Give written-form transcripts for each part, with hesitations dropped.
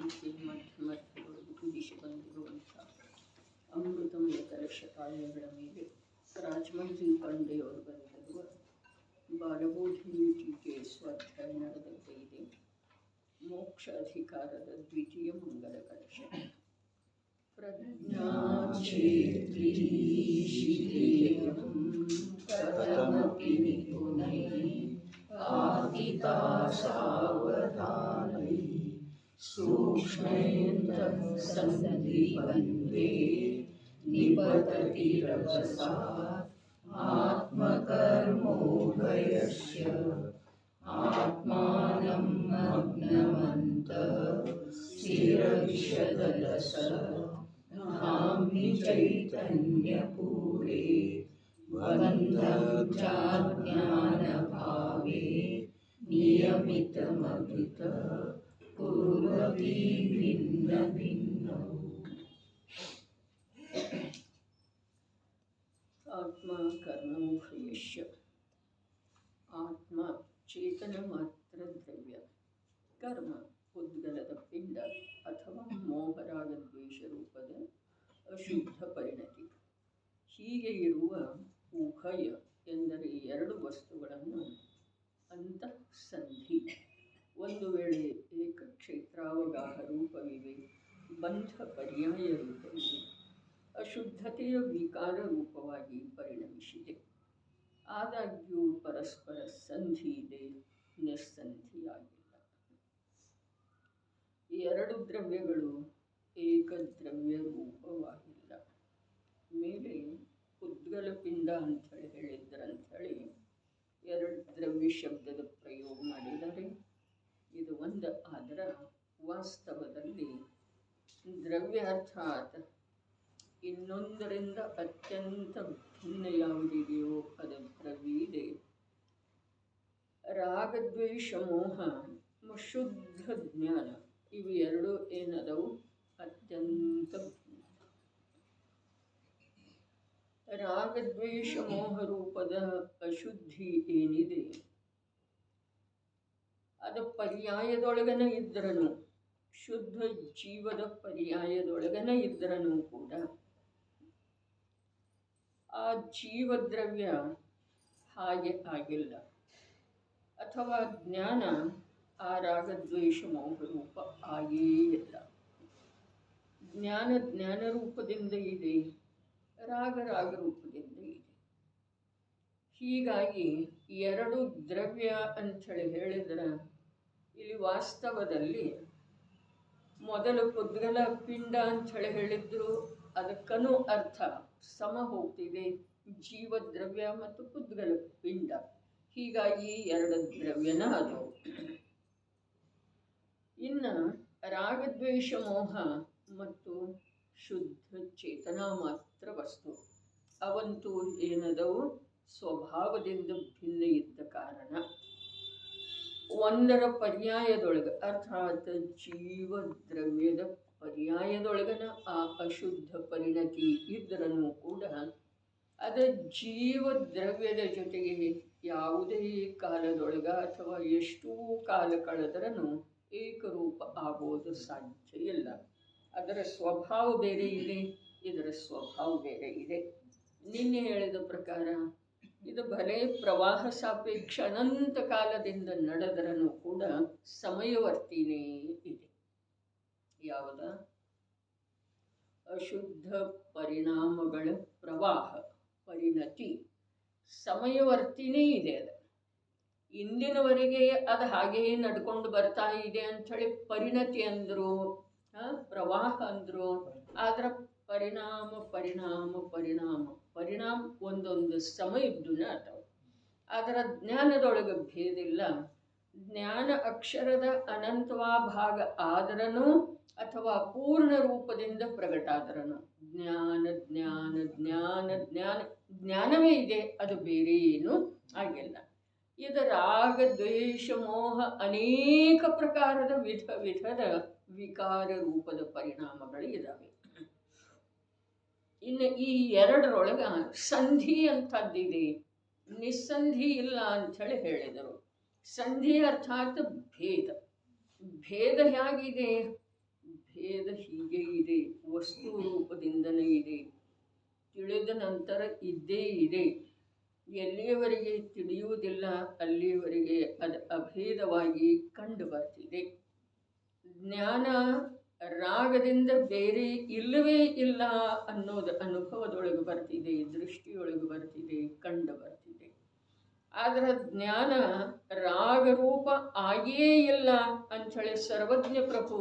ಮಧ್ಯಮರ್ಥಗಳು ಕುದಿಸಿ ಬಂದಿರುವಂಥ ಅಮೃತಮಯ ಕಲಶಕಾಯಗಳ ಮೇಲೆ ರಾಜಮಂಡ್ರಿ ಪಂಡೆಯವರು ಬರೆದಿರುವ ಬಾಲಬೋಧಿನಿ ಟೀಕೆ ಸ್ವಾಧ್ಯಾಯ ನಡೆದಂತೆ ಇದೆ. ಮೋಕ್ಷ ಅಧಿಕಾರದ ದ್ವಿತೀಯ ಮಂಗಲ ಕಲಶ. ಕಥಮಪಿ ನಿಪುನೈಃ ಆದಿತಾ ಸಾವಧಾನೈಃ ಸೂಕ್ಷ್ಮೇಂದ್ರಃ ಸಂಧಿಬಂಧೇ ನಿಪತತಿ ರಭಸಾ ಆತ್ಮಕರ್ಮೋದಯಸ್ಯ ಆತ್ಮಾನಂ ಮಗ್ನಮಂತಃ ಸ್ಥಿರವಿಶದಲಸಃ ಧಾಮ್ನಿ ಚೈತನ್ಯಪೂರೇ ಬಂಧಜ್ಞಾನಭಾವೇ ನಿಯಮಿತಮಭಿತಃ ಕುರ್ವತಿ ಭಿನ್ನ ಭಿನ್ನೌ. ಆತ್ಮ ಕರ್ಮೋಭಯಶ್ಚ. ಆತ್ಮ ಚೇತನ ಮಾತ್ರ ದ್ರವ್ಯ, ಕರ್ಮ ಉದ್ಗಲದ ಪಿಂಡ ಅಥವಾ ಮೋಹರಾಗ ದ್ವೇಷ ರೂಪದ ಅಶುದ್ಧ ಪರಿಣತಿ. ಹೀಗೆ ಇರುವ ಉಭಯ ಎಂದರೆ ಎರಡು ವಸ್ತುಗಳನ್ನು ಅಂತಃಸಂಧಿ, ಒಂದು ವೇಳೆ ಏಕಕ್ಷೇತ್ರಾವಗಾಹ ರೂಪವಿವೆ, ಬಂಧ ಪರ್ಯಾಯ ರೂಪವಿವೆ, ಅಶುದ್ಧತೆಯ ವಿಕಾರ ರೂಪವಾಗಿ ಪರಿಣಮಿಸಿದೆ. ಆದಾಗ್ಯೂ ಪರಸ್ಪರ ಸಂಧಿ ಇದೆ, ನಿಸ್ಸಂಧಿಯಾಗಿಲ್ಲ. ಎರಡು ದ್ರವ್ಯಗಳು ಏಕದ್ರವ್ಯ ರೂಪವಾಗಿಲ್ಲ. ಮೇಲೆ ಉದ್ಗಲ ಪಿಂಡ ಅಂಥೇಳಿ ಹೇಳಿದ್ರಂಥೇಳಿ ಎರಡು ದ್ರವ್ಯ ಶಬ್ದದ ಪ್ರಯೋಗ ಮಾಡಿದರೆ ಇದು ಒಂದು. ಆದರೆ ವಾಸ್ತವದಲ್ಲಿ ದ್ರವ್ಯ ಅರ್ಥಾತ್ ಇನ್ನೊಂದರಿಂದ ಅತ್ಯಂತ ಭಿನ್ನ ಯಾವುದಿದೆಯೋ ಅದು ದ್ರವ್ಯ ಇದೆ. ರಾಗದ್ವೇಷ ಮೋಹ ಶುದ್ಧ ಜ್ಞಾನ ಇವು ಎರಡು ಏನದವು ಅತ್ಯಂತ ಭಿನ್ನ. ರಾಗದ್ವೇಷ ಮೋಹ ರೂಪದ ಅಶುದ್ಧಿ ಏನಿದೆ ಅದು ಪರ್ಯಾಯದೊಳಗನ ಇದ್ರನು, ಶುದ್ಧ ಜೀವದ ಪರ್ಯಾಯದೊಳಗನ ಇದ್ರನು ಕೂಡ ಆ ಜೀವದ್ರವ್ಯ ಹಾಗೆ ಆಗಿಲ್ಲ. ಅಥವಾ ಜ್ಞಾನ ಆ ರಾಗದ್ವೇಷ ಮೋಹ ರೂಪ ಆಗೇ ಇಲ್ಲ. ಜ್ಞಾನ ಜ್ಞಾನ ರೂಪದಿಂದ ಇದೆ, ರಾಗ ರಾಗ ರೂಪದಿಂದ ಇದೆ. ಹೀಗಾಗಿ ಎರಡು ದ್ರವ್ಯ ಅಂಥೇಳಿ ಹೇಳಿದ್ರೆ ಇಲ್ಲಿ ವಾಸ್ತವದಲ್ಲಿ ಮೊದಲು ಪುದ್ಗಲ ಪಿಂಡ ಅಂಥೇಳಿ ಹೇಳಿದ್ರು, ಅದಕ್ಕೂ ಅರ್ಥ ಸಮ ಹೋಗ್ತಿದೆ, ಜೀವದ್ರವ್ಯ ಮತ್ತು ಪುದ್ಗಲ ಪಿಂಡ. ಹೀಗಾಗಿ ಎರಡು ದ್ರವ್ಯನ ಅದು. ಇನ್ನು ರಾಗದ್ವೇಷ ಮೋಹ ಮತ್ತು ಶುದ್ಧ ಚೇತನ ಮಾತ್ರ ವಸ್ತು ಅವಂತೂ ಏನದವು ಸ್ವಭಾವದಿಂದ ಭಿನ್ನ ಇದ್ದ ಕಾರಣ ಒಂದರ ಪರ್ಯಾಯದೊಳಗೆ ಅರ್ಥಾತ್ ಜೀವದ್ರವ್ಯದ ಪರ್ಯಾಯದೊಳಗನ ಆ ಅಶುದ್ಧ ಪರಿಣತಿ ಇದ್ರೂ ಕೂಡ ಅದು ಜೀವದ್ರವ್ಯದ ಜೊತೆಗೆ ಯಾವುದೇ ಕಾಲದೊಳಗ ಅಥವಾ ಎಷ್ಟೂ ಕಾಲ ಕಳೆದ್ರೂ ಏಕರೂಪ ಆಗೋದು ಸಾಧ್ಯ ಇಲ್ಲ. ಅದರ ಸ್ವಭಾವ ಬೇರೆ ಇದೆ, ಇದರ ಸ್ವಭಾವ ಬೇರೆ ಇದೆ. ನಿನ್ನೆ ಹೇಳಿದ ಪ್ರಕಾರ ಇದು ಭಲೇ ಪ್ರವಾಹ ಸಾಪೇಕ್ಷ ಅನಂತ ಕಾಲದಿಂದ ನಡೆದ್ರೂ ಕೂಡ ಸಮಯವರ್ತಿನೇ ಇದೆ. ಯಾವುದ ಅಶುದ್ಧ ಪರಿಣಾಮಗಳ ಪ್ರವಾಹ ಪರಿಣತಿ ಸಮಯವರ್ತಿನೇ ಇದೆ. ಅದು ಇಂದಿನವರೆಗೆ ಅದು ಹಾಗೆಯೇ ನಡ್ಕೊಂಡು ಬರ್ತಾ ಇದೆ ಅಂಥೇಳಿ ಪರಿಣತಿ ಅಂದರು, ಪ್ರವಾಹ ಅಂದರು. ಆದ್ರ ಪರಿಣಾಮ ಪರಿಣಾಮ ಪರಿಣಾಮ ಪರಿಣಾಮ ಒಂದೊಂದು ಸಮಯದ್ದೂನ ಅಥವಾ ಅದರ ಜ್ಞಾನದೊಳಗೆ ಭೇದಿಲ್ಲ. ಜ್ಞಾನ ಅಕ್ಷರದ ಅನಂತವಾ ಭಾಗ ಆದ್ರೂ ಅಥವಾ ಪೂರ್ಣ ರೂಪದಿಂದ ಪ್ರಗಟಾದ್ರೂ ಜ್ಞಾನ ಜ್ಞಾನ ಜ್ಞಾನ ಜ್ಞಾನ ಜ್ಞಾನವೇ ಇದೆ, ಅದು ಬೇರೆ ಏನೂ ಆಗಿಲ್ಲ. ಇದು ರಾಗ ದ್ವೇಷ ಮೋಹ ಅನೇಕ ಪ್ರಕಾರದ ವಿಧ ವಿಧದ ವಿಕಾರ ರೂಪದ ಪರಿಣಾಮಗಳು ಇದ್ದಾವೆ. ಇನ್ನು ಈ ಎರಡರೊಳಗ ಸಂಧಿ ಅಂಥದ್ದಿದೆ, ನಿಸ್ಸಂಧಿ ಇಲ್ಲ ಅಂಥೇಳಿ ಹೇಳಿದರು. ಸಂಧಿ ಅರ್ಥಾತ್ ಭೇದ. ಭೇದ ಹೇಗಿದೆ? ಭೇದ ಹೀಗೆ ಇದೆ, ವಸ್ತು ರೂಪದಿಂದನೇ ಇದೆ, ತಿಳಿದ ನಂತರ ಇದ್ದೇ ಇದೆ. ಎಲ್ಲಿಯವರೆಗೆ ತಿಳಿಯುವುದಿಲ್ಲ ಅಲ್ಲಿಯವರೆಗೆ ಅದು ಅಭೇದವಾಗಿ ಕಂಡು ಬರ್ತಿದೆ. ಜ್ಞಾನ ರಾಗದಿಂದ ಬೇರೆ ಇಲ್ಲವೇ ಇಲ್ಲ ಅನ್ನೋದು ಅನುಭವದೊಳಗೆ ಬರ್ತಿದೆ, ದೃಷ್ಟಿಯೊಳಗೆ ಬರ್ತಿದೆ, ಕಂಡು ಬರ್ತಿದೆ. ಆದರೆ ಜ್ಞಾನ ರಾಗರೂಪ ಆಗಿಯೇ ಇಲ್ಲ ಅಂಥೇಳಿ ಸರ್ವಜ್ಞ ಪ್ರಭು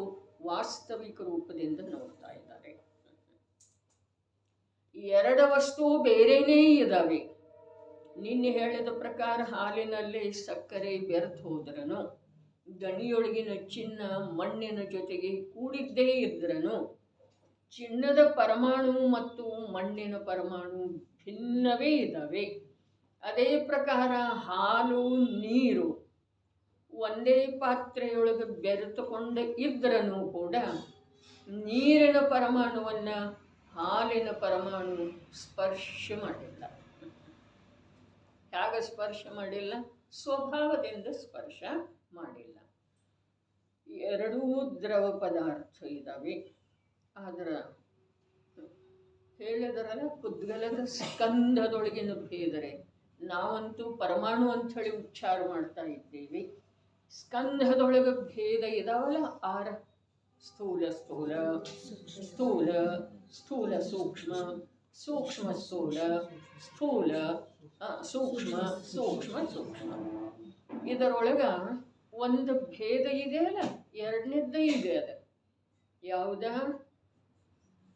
ವಾಸ್ತವಿಕ ರೂಪದಿಂದ ನೋಡ್ತಾ ಇದ್ದಾರೆ. ಎರಡು ವಸ್ತು ಬೇರೆನೇ ಇದ್ದಾವೆ. ನಿನ್ನೆ ಹೇಳಿದ ಪ್ರಕಾರ ಹಾಲಿನಲ್ಲಿ ಸಕ್ಕರೆ ಬೆರೆತು ಹೋದ್ರನು, ಗಣಿಯೊಳಗಿನ ಚಿನ್ನ ಮಣ್ಣಿನ ಜೊತೆಗೆ ಕೂಡಿದ್ದೇ ಇದ್ರನು, ಚಿನ್ನದ ಪರಮಾಣು ಮತ್ತು ಮಣ್ಣಿನ ಪರಮಾಣು ಭಿನ್ನವೇ ಇದ್ದಾವೆ. ಅದೇ ಪ್ರಕಾರ ಹಾಲು ನೀರು ಒಂದೇ ಪಾತ್ರೆಯೊಳಗೆ ಬೆರೆತುಕೊಂಡು ಇದ್ರನು ಕೂಡ ನೀರಿನ ಪರಮಾಣುವನ್ನು ಹಾಲಿನ ಪರಮಾಣು ಸ್ಪರ್ಶ ಮಾಡಿಲ್ಲ. ಹೇಗೆ ಸ್ಪರ್ಶ ಮಾಡಿಲ್ಲ? ಸ್ವಭಾವದಿಂದ ಸ್ಪರ್ಶ ಮಾಡಿಲ್ಲ. ಎರಡೂ ದ್ರವ ಪದಾರ್ಥ ಇದ್ದಾವೆ. ಆದರೆ ಹೇಳಿದರಲ್ಲ, ಪುದ್ಗಲದ ಸ್ಕಂಧದೊಳಗಿನ ಭೇದರೆ ನಾವಂತೂ ಪರಮಾಣು ಅಂಥೇಳಿ ಉಚ್ಚಾರ ಮಾಡ್ತಾ ಇದ್ದೇವೆ. ಸ್ಕಂಧದೊಳಗೆ ಭೇದ ಇದಾವಲ್ಲ, 6: ಸ್ಥೂಲ ಸ್ಥೂಲ, ಸ್ಥೂಲ ಸ್ಥೂಲ ಸೂಕ್ಷ್ಮ, ಸೂಕ್ಷ್ಮ ಸ್ಥೂಲ, ಸ್ಥೂಲ ಸೂಕ್ಷ್ಮ, ಸೂಕ್ಷ್ಮ ಸೂಕ್ಷ್ಮ. ಇದರೊಳಗೆ ಒಂದು ಭೇದ ಇದೆ ಅಲ್ಲ, ಎರಡನೇದ್ದು ಇದೆ. ಅದು ಯಾವುದ?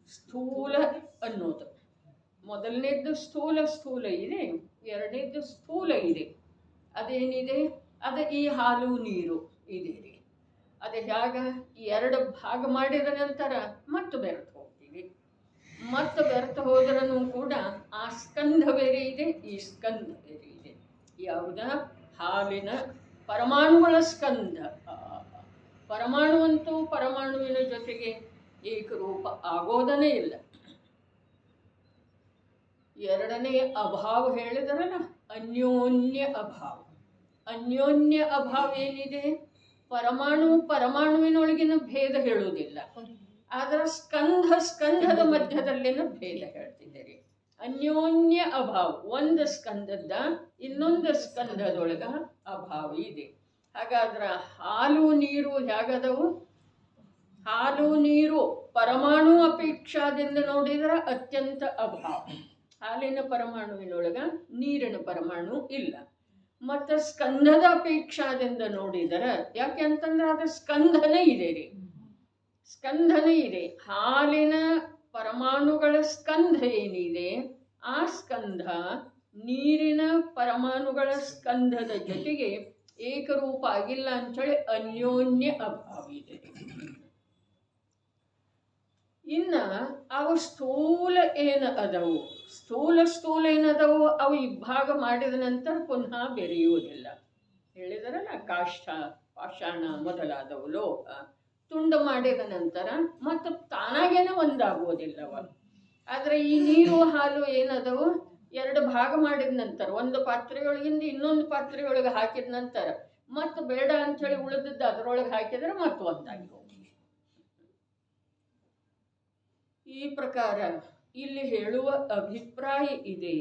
ಸ್ಥೂಲ ಅನ್ನೋದು. ಮೊದಲನೇದ್ದು ಸ್ಥೂಲ ಸ್ಥೂಲ ಇದೆ, ಎರಡನೇದ್ದು ಸ್ಥೂಲ ಇದೆ. ಅದೇನಿದೆ? ಅದು ಈ ಹಾಲು ನೀರು ಇದೆ ರೀ. ಅದು ಹೇಗೆ? ಎರಡು ಭಾಗ ಮಾಡಿದ ನಂತರ ಮತ್ತೆ ಬೆರೆತು ಹೋಗ್ತೀವಿ. ಮತ್ತೆ ಬೆರೆತು ಹೋದ್ರೂ ಕೂಡ ಆ ಸ್ಕಂಧ ಬೇರೆ ಇದೆ, ಈ ಸ್ಕಂಧ ಬೇರೆ ಇದೆ. ಯಾವುದ? ಹಾಲಿನ ಪರಮಾಣುಗಳ ಸ್ಕಂಧ. ಪರಮಾಣು ಅಂತೂ ಪರಮಾಣುವಿನ ಜೊತೆಗೆ ಏಕರೂಪ ಆಗೋದನೇ ಇಲ್ಲ. ಎರಡನೇ ಅಭಾವ ಹೇಳಿದ್ರಲ್ಲ, ಅನ್ಯೋನ್ಯ ಅಭಾವ. ಅನ್ಯೋನ್ಯ ಅಭಾವ ಏನಿದೆ? ಪರಮಾಣು ಪರಮಾಣುವಿನೊಳಗಿನ ಭೇದ ಹೇಳುವುದಿಲ್ಲ, ಆದರೆ ಸ್ಕಂಧದ ಮಧ್ಯದಲ್ಲಿನ ಭೇದ ಹೇಳ್ತಿದ್ದೀರಿ. ಅನ್ಯೋನ್ಯ ಅಭಾವ, ಒಂದು ಸ್ಕಂದದ ಇನ್ನೊಂದು ಸ್ಕಂದದೊಳಗ ಅಭಾವ ಇದೆ. ಹಾಗಾದ್ರೆ ಹಾಲು ನೀರು ಹೇಗದವು? ಹಾಲು ನೀರು ಪರಮಾಣು ಅಪೇಕ್ಷಾದಿಂದ ನೋಡಿದ್ರೆ ಅತ್ಯಂತ ಅಭಾವ. ಹಾಲಿನ ಪರಮಾಣುವಿನೊಳಗ ನೀರಿನ ಪರಮಾಣು ಇಲ್ಲ. ಮತ್ತು ಸ್ಕಂಧದ ಅಪೇಕ್ಷಾದಿಂದ ನೋಡಿದರೆ, ಯಾಕೆ ಅಂತಂದ್ರೆ ಅದು ಸ್ಕಂಧನೇ ಇದೆ ರೀ, ಸ್ಕಂಧನೇ ಇದೆ. ಹಾಲಿನ ಪರಮಾಣುಗಳ ಸ್ಕಂಧ ಏನಿದೆ, ಆ ಸ್ಕಂಧ ನೀರಿನ ಪರಮಾಣುಗಳ ಸ್ಕಂಧದ ಜೊತೆಗೆ ಏಕರೂಪ ಆಗಿಲ್ಲ ಅಂಥೇಳಿ ಅನ್ಯೋನ್ಯ ಅಭಾವ ಇದೆ. ಇನ್ನು ಅವು ಸ್ಥೂಲ ಏನು ಅದವು, ಸ್ಥೂಲ ಏನದವು, ಅವು ಇಬ್ಬಾಗ ಮಾಡಿದ ನಂತರ ಪುನಃ ಬೆರೆಯುವುದಿಲ್ಲ. ಹೇಳಿದರಲ್ಲ, ಕಾಷ್ಠ ಪಾಷಾಣ ಮೊದಲಾದವು ಲೋಹ ತುಂಡು ಮಾಡಿದ ನಂತರ ಮತ್ತು ತಾನಾಗೇನೆ ಒಂದಾಗುವುದಿಲ್ಲವ. ಆದರೆ ಈ ನೀರು ಹಾಲು ಏನದವು, ಎರಡು ಭಾಗ ಮಾಡಿದ ನಂತರ ಒಂದು ಪಾತ್ರೆಯೊಳಗಿಂದ ಇನ್ನೊಂದು ಪಾತ್ರೆಯೊಳಗೆ ಹಾಕಿದ ನಂತರ ಮತ್ತು ಬೇಡ ಅಂಥೇಳಿ ಉಳಿದದ್ದು ಅದರೊಳಗೆ ಹಾಕಿದರೆ ಮತ್ತು ಒಂದಾಗಿ ಹೋಗಿ. ಈ ಪ್ರಕಾರ ಇಲ್ಲಿ ಹೇಳುವ ಅಭಿಪ್ರಾಯ ಇದೆ,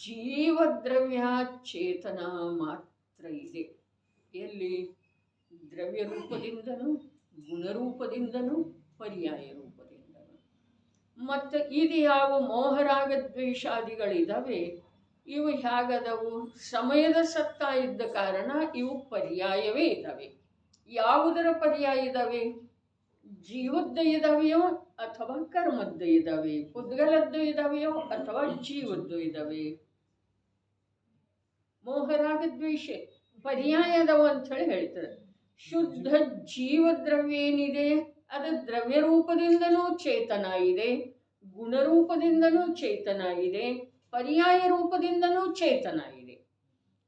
ಜೀವದ್ರವ್ಯ ಚೇತನ ಮಾತ್ರ ಇದೆ. ಎಲ್ಲಿ? ದ್ರವ್ಯ ರೂಪದಿಂದನೂ ಗುಣರೂಪದಿಂದನೂ ಪರ್ಯಾಯ ರೂಪದಿಂದನೂ. ಮತ್ತು ಇದು ಯಾವ ಮೋಹರಾಗ ದ್ವೇಷಾದಿಗಳಿದ್ದಾವೆ, ಇವು ಹೇಗದವು? ಸಮಯದ ಸತ್ತ ಇದ್ದ ಕಾರಣ ಇವು ಪರ್ಯಾಯವೇ ಇದ್ದಾವೆ. ಯಾವುದರ ಪರ್ಯಾಯ ಇದ್ದಾವೆ? ಜೀವದ್ದು ಇದ್ದಾವೆಯೋ ಅಥವಾ ಕರ್ಮದ್ದು ಇದ್ದಾವೆ, ಪುದ್ಗಲದ್ದು ಇದ್ದಾವೆಯೋ ಅಥವಾ ಜೀವದ್ದು ಇದ್ದಾವೆ. ಮೋಹರಾಗ ದ್ವೇಷ ಪರ್ಯಾಯದವು ಅಂಥೇಳಿ ಹೇಳ್ತಾರೆ. ಶುದ್ಧ ಜೀವದ್ರವ್ಯ ಏನಿದೆ ಅದು ದ್ರವ್ಯ ರೂಪದಿಂದನೂ ಚೇತನ ಇದೆ, ಗುಣರೂಪದಿಂದನೂ ಚೇತನ ಇದೆ, ಪರ್ಯಾಯ ರೂಪದಿಂದನೂ ಚೇತನ ಇದೆ.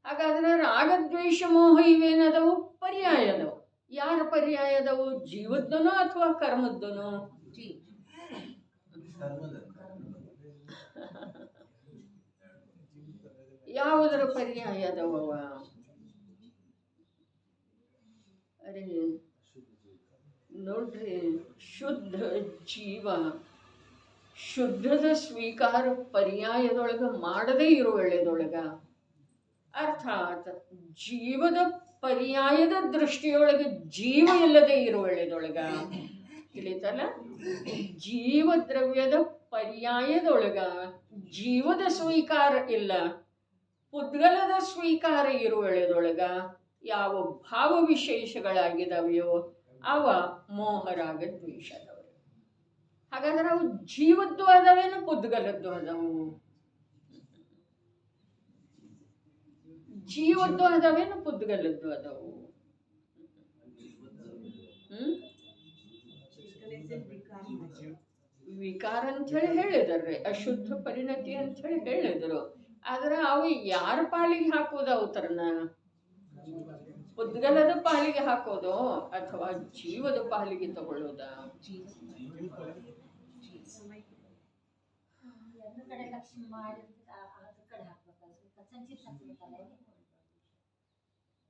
ಹಾಗಾದ್ರೆ ರಾಗದ್ವೇಷ ಮೋಹ ಇವೇನದವು? ಪರ್ಯಾಯದವು. ಯಾರ ಪರ್ಯಾಯದವು? ಜೀವದ್ದನೋ ಅಥವಾ ಕರ್ಮದ್ದನೋ? ಯಾವುದರ ಪರ್ಯಾಯದವ? ಅರೆ ನೋಡ್ರಿ, ಶುದ್ಧ ಜೀವ ಶುದ್ಧದ ಸ್ವೀಕಾರ ಪರ್ಯಾಯದೊಳಗ ಮಾಡದೇ ಇರೋ ವೇಳೆದೊಳಗ, ಅರ್ಥಾತ್ ಜೀವದ ಪರ್ಯಾಯದ ದೃಷ್ಟಿಯೊಳಗೆ ಜೀವ ಇಲ್ಲದೆ ಇರೋ ವೇಳೆದೊಳಗ, ತಿಳಿತಲ್ಲ, ಜೀವ ದ್ರವ್ಯದ ಪರ್ಯಾಯದೊಳಗ ಜೀವದ ಸ್ವೀಕಾರ ಇಲ್ಲ, ಪುದ್ಗಲದ ಸ್ವೀಕಾರ ಇರುವ ವೇಳೆದೊಳಗ ಯಾವ ಭಾವ ವಿಶೇಷಗಳಾಗಿದ್ದಾವೆಯೋ ಅವ ಮೋಹರಾಗ ದ್ವೇಷದವರು. ಹಾಗಾದ್ರೆ ಅವು ಜೀವದ್ದು ಅದಾವೇನು ಪುದ್ಗಲದ್ದು ಅದಾವು? ಜೀವದ್ದು ಅದಾವೇನು ಪುದ್ಗಲದ್ದು ಅದಾವು? ವಿಕಾರ ಅಂತ ಹೇಳಿ ಹೇಳಿದಾರೆ, ಅಶುದ್ಧ ಪರಿಣತಿ ಅಂತ ಹೇಳಿ ಹೇಳಿದರು. ಆದ್ರೆ ಅವು ಯಾರ ಪಾಲಿಗೆ ಹಾಕೋದು ಅವತರನ? ಪುದ್ಗಲದ ಪಾಲಿಗೆ ಹಾಕೋದು ಅಥವಾ ಜೀವದ ಪಾಲಿಗೆ ತಗೊಳ್ಳೋದ?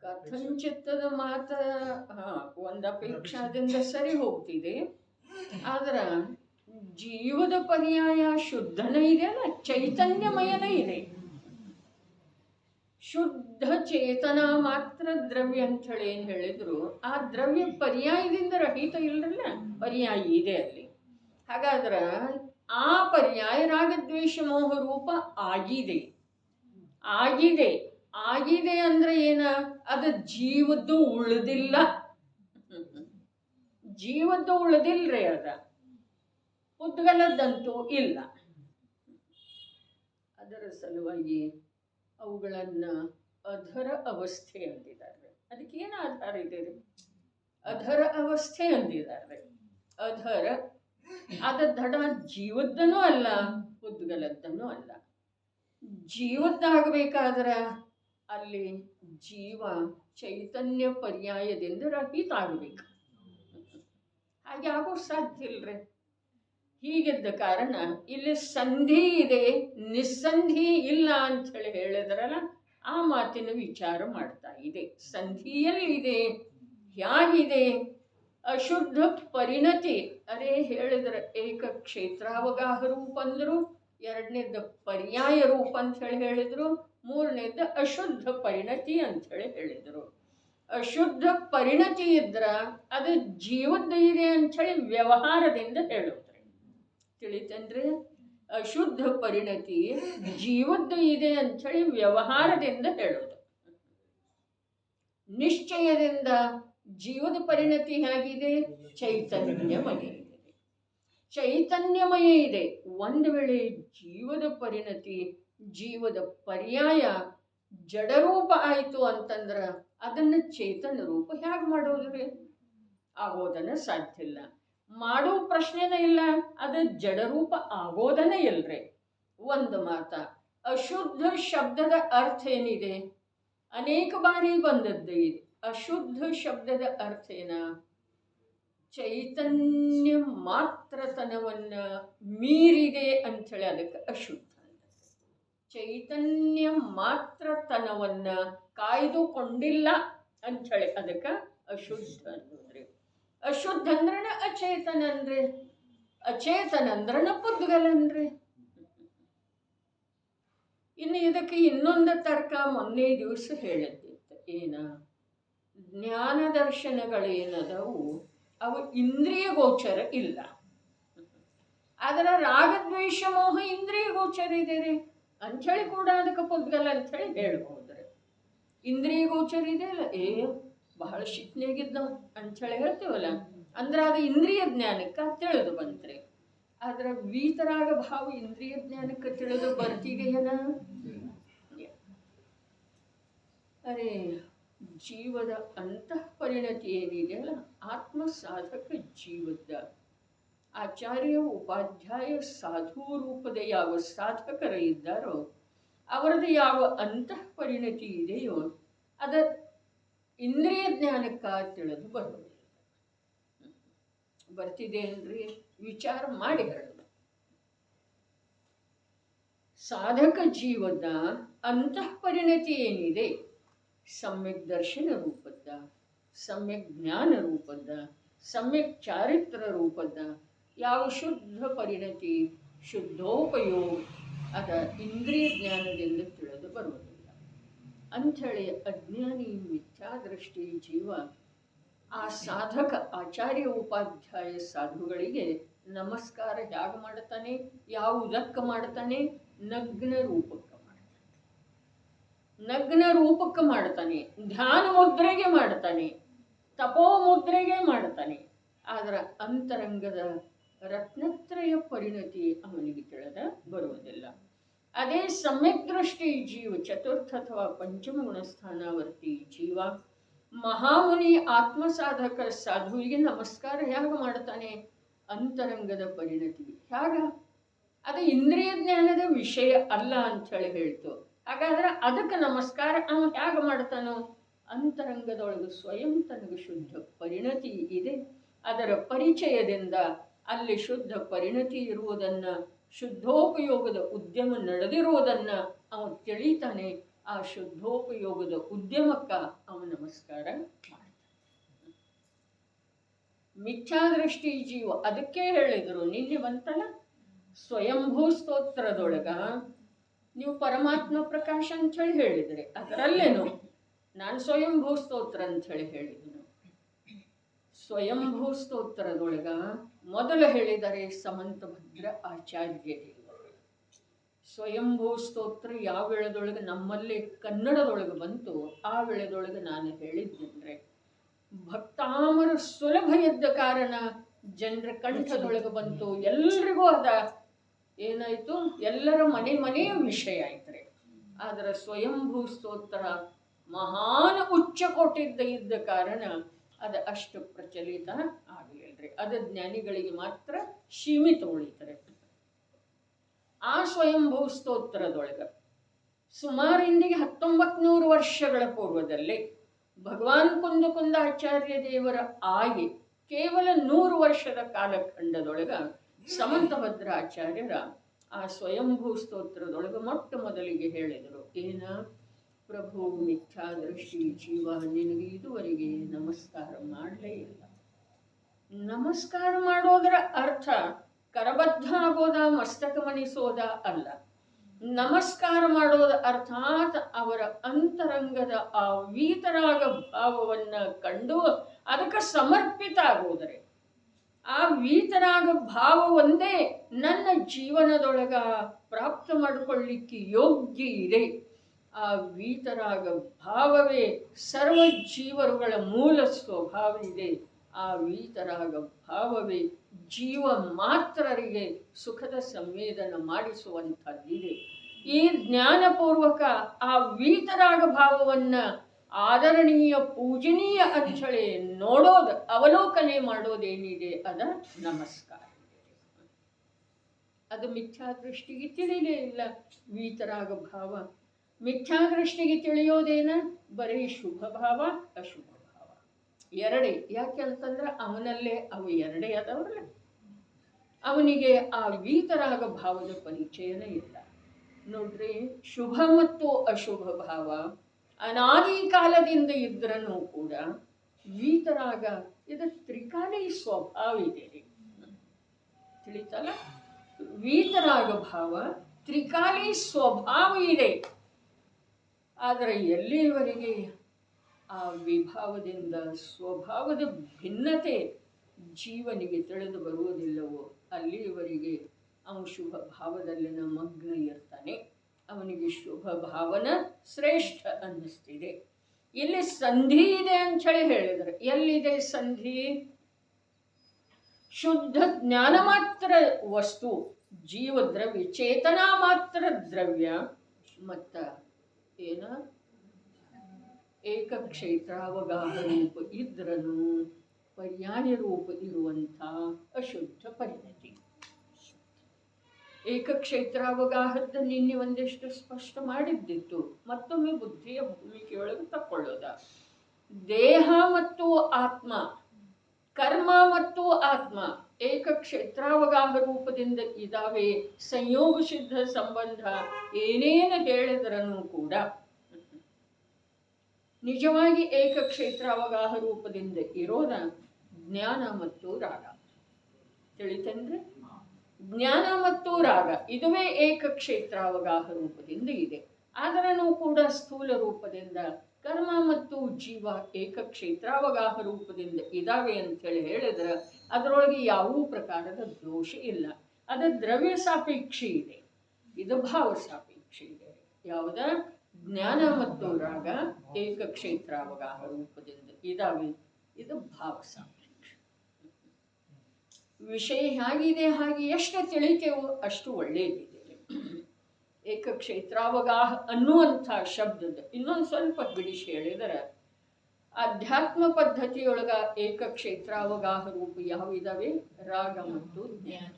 ಕಥಂಚಿತ್ತದ ಮಾತ ಒಂದು ಅಪೇಕ್ಷಾದಿಂದ ಸರಿ ಹೋಗ್ತಿದೆ. ಆದ್ರ ಜೀವದ ಪರ್ಯಾಯ ಶುದ್ಧನೇ ಇದೆಯಲ್ಲ, ಚೈತನ್ಯಮಯನೇ ಇದೆ. ಶುದ್ಧ ಚೇತನ ಮಾತ್ರ ದ್ರವ್ಯ ಅಂತ ಹೇಳಿ ಏನು ಹೇಳಿದ್ರು, ಆ ದ್ರವ್ಯ ಪರ್ಯಾಯದಿಂದ ರಹಿತ ಇಲ್ಲರಲ್ಲ, ಪರ್ಯಾಯ ಇದೆ ಅಲ್ಲಿ. ಹಾಗಾದ್ರ ಆ ಪರ್ಯಾಯ ರಾಗದ್ವೇಷ ಮೋಹ ರೂಪ ಆಗಿದೆ. ಆಗಿದೆ ಆಗಿದೆ ಅಂದ್ರೆ ಏನ? ಅದು ಜೀವದ್ದು ಉಳಿದಿಲ್ಲ. ಜೀವದ್ದು ಉಳಿದಿಲ್ರಿ, ಅದ ಪುದ್ಗಲದಂತೂ ಇಲ್ಲ. ಅದರ ಸಲುವಾಗಿ ಅವುಗಳನ್ನ ಅಧರ ಅವಸ್ಥೆ ಅಂದಿದ್ದಾರೆ. ಅದಕ್ಕೆ ಏನು ಆಧಾರ ಇದೆ ರೀ? ಅಧರ ಅವಸ್ಥೆ ಅಂದಿದ್ದಾರೆ. ಅಧರ ಅದ ದಡ ಜೀವದ್ದನೂ ಅಲ್ಲ, ಪುದ್ಗಲದ್ದನೂ ಅಲ್ಲ. ಜೀವದ್ದಾಗಬೇಕಾದ್ರೆ ಅಲ್ಲಿ ಜೀವ ಚೈತನ್ಯ ಪರ್ಯಾಯದಿಂದ ರಹಿತ ಆಗಬೇಕು. ಹಾಗೆ ಆಗೋ ಸಾಧ್ಯ ಇಲ್ರಿ. ಹೀಗಿದ್ದ ಕಾರಣ ಇಲ್ಲಿ ಸಂಧಿ ಇದೆ, ನಿಸ್ಸಂಧಿ ಇಲ್ಲ ಅಂತ ಹೇಳಿ ಹೇಳಿದ್ರಲ್ಲ, ಆ ಮಾತಿನ ವಿಚಾರ ಮಾಡ್ತಾ ಇದೆ. ಸಂಧಿಯಲ್ಲಿದೆ, ಹೇಗಿದೆ? ಅಶುದ್ಧ ಪರಿಣತಿ. ಅರೇ ಹೇಳಿದ್ರೆ ಏಕ ಕ್ಷೇತ್ರಾವಗಾಹ ರೂಪ ಅಂದರು, ಎರಡನೇದ ಪರ್ಯಾಯ ರೂಪ ಅಂತ ಹೇಳಿ ಹೇಳಿದ್ರು, ಮೂರನೇದ ಅಶುದ್ಧ ಪರಿಣತಿ ಅಂತ ಹೇಳಿ ಹೇಳಿದರು. ಅಶುದ್ಧ ಪರಿಣತಿ ಇದ್ರ ಅದು ಜೀವದ ಇದೆ ಅಂಥೇಳಿ ವ್ಯವಹಾರದಿಂದ ಹೇಳುತ್ತಾರೆ. ತಿಳಿತಂದ್ರೆ ಅಶುದ್ಧ ಪರಿಣತಿ ಜೀವದ್ದು ಇದೆ ಅಂಥೇಳಿ ವ್ಯವಹಾರದಿಂದ ಹೇಳೋದು. ನಿಶ್ಚಯದಿಂದ ಜೀವದ ಪರಿಣತಿ ಹೇಗಿದೆ? ಚೈತನ್ಯಮಯ ಇದೆ. ಚೈತನ್ಯಮಯ ಇದೆ. ಒಂದು ವೇಳೆ ಜೀವದ ಪರಿಣತಿ, ಜೀವದ ಪರ್ಯಾಯ ಜಡರೂಪ ಆಯಿತು ಅಂತಂದ್ರ ಅದನ್ನು ಚೇತನ ರೂಪ ಹೇಗೆ ಮಾಡೋದ್ರಿ? ಆಗೋದನ್ನ ಸಾಧ್ಯ ಇಲ್ಲ. ಮಾಡೋ ಪ್ರಶ್ನೆನೇ ಇಲ್ಲ. ಅದು ಜಡರೂಪ ಆಗೋದನೇ ಇಲ್ರಿ. ಒಂದು ಮಾತ. ಅಶುದ್ಧ ಶಬ್ದದ ಅರ್ಥ ಏನಿದೆ? ಅನೇಕ ಬಾರಿ ಬಂದದ್ದು ಇದೆ. ಅಶುದ್ಧ ಶಬ್ದದ ಅರ್ಥ ಏನ? ಚೈತನ್ಯ ಮಾತ್ರತನವನ್ನ ಮೀರಿದೆ ಅಂಥೇಳಿ ಅದಕ್ಕೆ ಅಶುದ್ಧ. ಚೈತನ್ಯ ಮಾತ್ರತನವನ್ನ ಕಾಯ್ದುಕೊಂಡಿಲ್ಲ ಅಂಥೇಳಿ ಅದಕ್ಕೆ ಅಶುದ್ಧ ಅನ್ನೋದ್ರಿ. ಅಶುದ್ಧ ಅಂದ್ರನ ಅಚೇತನ ಅಂದ್ರೆ, ಅಚೇತನ ಅಂದ್ರನ ಪುದ್ಗಲನ್ರಿ. ಇನ್ನು ಇದಕ್ಕೆ ಇನ್ನೊಂದು ತರ್ಕ ಮೊನ್ನೆ ದಿವಸ ಹೇಳಿದ್ದಿತ್ತು. ಏನ? ಜ್ಞಾನ ದರ್ಶನಗಳೇನದವು ಅವು ಇಂದ್ರಿಯ ಗೋಚರ ಇಲ್ಲ. ಆದರೆ ರಾಗದ್ವೇಷ ಮೋಹ ಇಂದ್ರಿಯ ಗೋಚರ ಇದೆ ರೀ ಅಂಥೇಳಿ ಕೂಡ ಅದಕ್ಕೆ ಪುದ್ಗಲ ಅಂಥೇಳಿ ಹೇಳ್ಬೋದ್ರಿ. ಇಂದ್ರಿಯ ಗೋಚರ ಇದೆ ಅಲ್ಲ, ಬಹಳ ಶಿಕ್ನೆಗಿದ್ದ ಅಂಥೇಳಿ ಹೇಳ್ತೀವಲ್ಲ, ಅಂದ್ರೆ ಅದು ಇಂದ್ರಿಯ ಜ್ಞಾನಕ್ಕೆ ತಿಳಿದು ಬಂತ್ರಿ. ಆದ್ರೆ ವೀತರಾಗ ಭಾವ ಇಂದ್ರಿಯ ಜ್ಞಾನಕ್ಕೆ ತಿಳಿದು ಬರ್ತಿದೆಯನ? ಅರೆ ಜೀವದ ಅಂತಃ ಪರಿಣತಿ ಏನಿದೆಯಲ್ಲ, ಆತ್ಮ ಸಾಧಕ ಜೀವದ ಆಚಾರ್ಯ ಉಪಾಧ್ಯಾಯ ಸಾಧು ರೂಪದ ಯಾವ ಸಾಧಕರು ಇದ್ದಾರೋ ಅವರದ್ದು ಯಾವ ಅಂತಃ ಪರಿಣತಿ ಇದೆಯೋ ಅದ ಇಂದ್ರಿಯ ಜ್ಞಾನಕ್ಕ ತಿಳಿದು ಬರೋದಿಲ್ಲ. ಬರ್ತಿದೆ ಅನ್ರಿ, ವಿಚಾರ ಮಾಡಿ ಹೇಳೋದು. ಸಾಧಕ ಜೀವದ ಅಂತಃ ಪರಿಣತಿ ಏನಿದೆ, ಸಮ್ಯಕ್ ದರ್ಶನ ರೂಪದ, ಸಮ್ಯಕ್ ಜ್ಞಾನ ರೂಪದ, ಸಮ್ಯಕ್ ಚಾರಿತ್ರ ರೂಪದ ಯಾವ ಶುದ್ಧ ಪರಿಣತಿ ಶುದ್ಧೋಪಯೋಗ ಅದ ಇಂದ್ರಿಯ ಜ್ಞಾನದಿಂದ ತಿಳಿದು ಬರುವುದಿಲ್ಲ ಅಂಥೇಳಿ ಅಜ್ಞಾನಿ ಮಿಥ್ಯಾದೃಷ್ಟಿ ಜೀವ ಆ ಸಾಧಕ ಆಚಾರ್ಯ ಉಪಾಧ್ಯಾಯ ಸಾಧುಗಳಿಗೆ ನಮಸ್ಕಾರ ಹೇಗೆ ಮಾಡ್ತಾನೆ, ಯಾವುದಕ್ಕೆ ಮಾಡ್ತಾನೆ? ನಗ್ನ ರೂಪಕ್ಕೆ ಮಾಡ್ತಾನೆ, ನಗ್ನ ರೂಪಕ್ಕೆ ಮಾಡ್ತಾನೆ, ಧ್ಯಾನ ಮುದ್ರೆಗೆ ಮಾಡ್ತಾನೆ, ತಪೋ ಮುದ್ರೆಗೆ ಮಾಡ್ತಾನೆ. ಆದ್ರೆ ಅಂತರಂಗದ ರತ್ನತ್ರಯ ಪರಿಣತಿ ಅವನಿಗೆ ತಿಳಿದ ಬರುವುದಿಲ್ಲ. ಅದೇ ಸಮ್ಯಕ್ ದೃಷ್ಟಿ ಜೀವ ಚತುರ್ಥ ಅಥವಾ ಪಂಚಮ ಗುಣಸ್ಥಾನವರ್ತಿ ಜೀವ ಮಹಾಮುನಿ ಆತ್ಮಸಾಧಕ ಸಾಧುವಿಗೆ ನಮಸ್ಕಾರ ಹೇಗೆ ಮಾಡ್ತಾನೆ? ಅಂತರಂಗದ ಪರಿಣತಿ ಹೇಗ? ಅದು ಇಂದ್ರಿಯ ಜ್ಞಾನದ ವಿಷಯ ಅಲ್ಲ ಅಂಥೇಳಿ ಹೇಳ್ತು. ಹಾಗಾದ್ರೆ ಅದಕ್ಕೆ ನಮಸ್ಕಾರ ಅವ ಹೇಗೆ ಮಾಡ್ತಾನೋ? ಅಂತರಂಗದೊಳಗೆ ಸ್ವಯಂ ತನಗೆ ಶುದ್ಧ ಪರಿಣತಿ ಇದೆ. ಅದರ ಪರಿಚಯದಿಂದ ಅಲ್ಲಿ ಶುದ್ಧ ಪರಿಣತಿ ಇರುವುದನ್ನ, ಶುದ್ಧೋಪಯೋಗದ ಉದ್ಯಮ ನಡೆದಿರುವುದನ್ನ ಅವನು ತಿಳಿತಾನೆ. ಆ ಶುದ್ಧೋಪಯೋಗದ ಉದ್ಯಮಕ್ಕ ಅವನು ನಮಸ್ಕಾರ ಮಾಡ್ತಾನೆ. ಮಿಥ್ಯಾದೃಷ್ಟಿ ಜೀವ ಅದಕ್ಕೆ ಹೇಳಿದರು ನಿನ್ನೆ ಬಂತಲ್ಲ ಸ್ವಯಂಭೂ ಸ್ತೋತ್ರದೊಳಗ ನೀವು ಪರಮಾತ್ಮ ಪ್ರಕಾಶ ಅಂತ ಹೇಳಿ ಹೇಳಿದ್ರಿ. ಅದರಲ್ಲೇನು ನಾನು ಸ್ವಯಂಭೂ ಸ್ತೋತ್ರ ಅಂತ ಹೇಳಿ ಹೇಳಿದನು. ಸ್ವಯಂಭೂ ಸ್ತೋತ್ರದೊಳಗ ಮೊದಲು ಹೇಳಿದರೆ ಸಮಂತಭದ್ರ ಆಚಾರ್ಯ ದೇವರು. ಸ್ವಯಂಭೂ ಸ್ತೋತ್ರ ಯಾವ ವೇಳೆದೊಳಗೆ ನಮ್ಮಲ್ಲಿ ಕನ್ನಡದೊಳಗೆ ಬಂತು ಆ ವೇಳೆದೊಳಗೆ ನಾನು ಹೇಳಿದ್ದೇನೆ. ಭಕ್ತಾಮರ ಸುಲಭ ಇದ್ದ ಕಾರಣ ಜನರ ಕಂಠದೊಳಗೆ ಬಂತು. ಎಲ್ರಿಗೂ ಅದ ಏನಾಯ್ತು, ಎಲ್ಲರ ಮನೆಯ ವಿಷಯ ಆಯ್ತ್ರಿ. ಆದರೆ ಸ್ವಯಂಭೂ ಸ್ತೋತ್ರ ಮಹಾನ್ ಉಚ್ಚ ಕೊಟ್ಟಿದ್ದ ಇದ್ದ ಕಾರಣ ಅದು ಅಷ್ಟು ಪ್ರಚಲಿತ ಆಗಲಿಲ್ರಿ. ಅದು ಜ್ಞಾನಿಗಳಿಗೆ ಮಾತ್ರ ಸೀಮಿತ ಉಳಿತಾರೆ. ಆ ಸ್ವಯಂಭೂ ಸ್ತೋತ್ರದೊಳಗೆ ಸುಮಾರು ಇಂದಿಗೆ 1900 ವರ್ಷಗಳ ಪೂರ್ವದಲ್ಲಿ ಭಗವಾನ್ ಕುಂದಾಚಾರ್ಯ ದೇವರ ಆಗಿ ಕೇವಲ 100 ವರ್ಷದ ಕಾಲಖಂಡದೊಳಗ ಸಮಂತಭದ್ರಾಚಾರ್ಯರ ಆ ಸ್ವಯಂಭೂ ಸ್ತೋತ್ರದೊಳಗೆ ಮೊಟ್ಟ ಮೊದಲಿಗೆ ಹೇಳಿದರು ಏನ, ಪ್ರಭು ಮಿಥ್ಯಾದೃಷ್ಟಿ ಜೀವ ನಿನಗೆ ಇದುವರೆಗೆ ನಮಸ್ಕಾರ ಮಾಡಲೇ ಇಲ್ಲ. ನಮಸ್ಕಾರ ಮಾಡೋದರ ಅರ್ಥ ಕರಬದ್ಧ ಆಗೋದ, ಮಸ್ತಕ ಮಣಿಸೋದ ಅಲ್ಲ. ನಮಸ್ಕಾರ ಮಾಡೋದ ಅರ್ಥಾತ್ ಅವರ ಅಂತರಂಗದ ಆ ವೀತರಾಗ ಭಾವವನ್ನ ಕಂಡು ಅದಕ್ಕೆ ಸಮರ್ಪಿತ ಆಗೋದರೆ. ಆ ವೀತರಾಗ ಭಾವ ಒಂದೇ ನನ್ನ ಜೀವನದೊಳಗ ಪ್ರಾಪ್ತ ಮಾಡಿಕೊಳ್ಳಿಕ್ಕೆ ಯೋಗ್ಯ ಇದೆ. ಆ ವೀತರಾಗ ಭಾವವೇ ಸರ್ವ ಜೀವರುಗಳ ಮೂಲ ಸ್ವಭಾವ ಇದೆ. ಆ ವೀತರಾಗ ಭಾವವೇ ಜೀವ ಮಾತ್ರರಿಗೆ ಸುಖದ ಸಂವೇದನ ಮಾಡಿಸುವಂಥದ್ದಿದೆ. ಈ ಜ್ಞಾನಪೂರ್ವಕ ಆ ವೀತರಾಗ ಭಾವವನ್ನ ಆದರಣೀಯ ಪೂಜನೀಯ ಅಂಥೇಳಿ ನೋಡೋದು, ಅವಲೋಕನೆ ಮಾಡೋದೇನಿದೆ ಅದ ನಮಸ್ಕಾರ. ಅದು ಮಿಥ್ಯಾದೃಷ್ಟಿಗೆ ತಿಳಿಲೇ ಇಲ್ಲ. ವೀತರಾಗ ಭಾವ ಮಿಥ್ಯಾದೃಷ್ಟಿಗೆ ತಿಳಿಯೋದೇನ? ಬರೀ ಶುಭ ಭಾವ ಅಶುಭ ಭಾವ ಎರಡೇ. ಯಾಕೆಂತಂದ್ರೆ ಅವನಲ್ಲೇ ಅವು ಎರಡೇ ಅದಾವ್ರಲ್ಲ. ಅವನಿಗೆ ಆ ವೀತರಾಗ ಭಾವದ ಪರಿಚಯನೇ ಇಲ್ಲ. ನೋಡ್ರಿ, ಶುಭ ಮತ್ತು ಅಶುಭ ಭಾವ ಅನಾದಿ ಕಾಲದಿಂದ ಇದ್ರೂ ಕೂಡ ವೀತರಾಗ ಇದು ತ್ರಿಕಾಲಿ ಸ್ವಭಾವ ಇದೆ. ತಿಳಿತಲ್ಲ? ವೀತರಾಗ ಭಾವ ತ್ರಿಕಾಲಿ ಸ್ವಭಾವ ಇದೆ. ಆದರೆ ಎಲ್ಲಿಯವರೆಗೆ ಆ ವಿಭಾವದಿಂದ ಸ್ವಭಾವದ ಭಿನ್ನತೆ ಜೀವನಿಗೆ ತಿಳಿದು ಬರುವುದಿಲ್ಲವೋ ಅಲ್ಲಿಯವರೆಗೆ ಅವನು ಶುಭ ಭಾವದಲ್ಲಿನ ಮಗ್ನ ಇರ್ತಾನೆ. ಅವನಿಗೆ ಶುಭ ಭಾವನ ಶ್ರೇಷ್ಠ ಅನ್ನಿಸ್ತಿದೆ. ಇಲ್ಲಿ ಸಂಧಿ ಇದೆ ಅಂತ ಹೇಳಿ ಹೇಳಿದರೆ, ಎಲ್ಲಿದೆ ಸಂಧಿ? ಶುದ್ಧ ಜ್ಞಾನ ಮಾತ್ರ ವಸ್ತು, ಜೀವ ದ್ರವ್ಯ, ಚೇತನಾ ಮಾತ್ರ ದ್ರವ್ಯ, ಮತ್ತ ಏನ ಏಕಕ್ಷೇತ್ರಾವಗಾಹ ರೂಪ ಇದ್ರನು ಪರ್ಯಾಯ ರೂಪ ಇರುವಂಥ ಅಶುದ್ಧ ಪರಿಣತಿ. ಏಕಕ್ಷೇತ್ರಾವಗಾಹದ ನಿನ್ನೆ ಒಂದಿಷ್ಟು ಸ್ಪಷ್ಟ ಮಾಡಿದ್ದಿತ್ತು. ಮತ್ತೊಮ್ಮೆ ಬುದ್ಧಿಯ ಭೂಮಿಕೆಯೊಳಗೆ ತಕ್ಕೊಳ್ಳೋದ. ದೇಹ ಮತ್ತು ಆತ್ಮ, ಕರ್ಮ ಮತ್ತು ಆತ್ಮ ಏಕಕ್ಷೇತ್ರಾವಗಾಹ ರೂಪದಿಂದ ಇದಾವೆ. ಸಂಯೋಗ ಸಿದ್ಧ ಸಂಬಂಧ ಏನೇನು ಹೇಳಿದ್ರೂ ಕೂಡ ನಿಜವಾಗಿ ಏಕಕ್ಷೇತ್ರಾವಗಾಹ ರೂಪದಿಂದ ಇರೋದ ಜ್ಞಾನ ಮತ್ತು ರಾಗ. ತಿಳಿತಂದ್ರೆ ಜ್ಞಾನ ಮತ್ತು ರಾಗ ಇದುವೇ ಏಕಕ್ಷೇತ್ರಾವಗಾಹ ರೂಪದಿಂದ ಇದೆ. ಆದರನೂ ಕೂಡ ಸ್ಥೂಲ ರೂಪದಿಂದ ಕರ್ಮ ಮತ್ತು ಜೀವ ಏಕಕ್ಷೇತ್ರಾವಗಾಹ ರೂಪದಿಂದ ಇದಾವೆ ಅಂತೇಳಿ ಹೇಳಿದ್ರೆ ಅದರೊಳಗೆ ಯಾವ ಪ್ರಕಾರದ ದೋಷ ಇಲ್ಲ. ಅದು ದ್ರವ್ಯ ಸಾಪೇಕ್ಷಿ ಇದೆ, ಇದು ಭಾವ ಸಾಪೇಕ್ಷಿ ಇದೆ. ಯಾವುದ ಜ್ಞಾನ ಮತ್ತು ರಾಗ ಏಕಕ್ಷೇತ್ರಾವಗಾಹ ರೂಪದಿಂದ ಇದಾವೆ, ಇದು ಭಾವ ಸಾಪೇಕ್ಷ. ವಿಷಯ ಹೇಗಿದೆ ಹಾಗೆ ಎಷ್ಟು ತಿಳಿತೇವೋ ಅಷ್ಟು ಒಳ್ಳೆಯದಿದೆ. ಏಕಕ್ಷೇತ್ರಾವಗಾಹ ಅನ್ನುವಂಥ ಶಬ್ದದ ಇನ್ನೊಂದು ಸ್ವಲ್ಪ ಬಿಡಿಸಿ ಹೇಳಿದರೆ ಅಧ್ಯಾತ್ಮ ಪದ್ಧತಿಯೊಳಗ ಏಕಕ್ಷೇತ್ರಾವಗಾಹ ರೂಪ ಯಾವಿದಾವೆ? ರಾಗ ಮತ್ತು ಜ್ಞಾನ.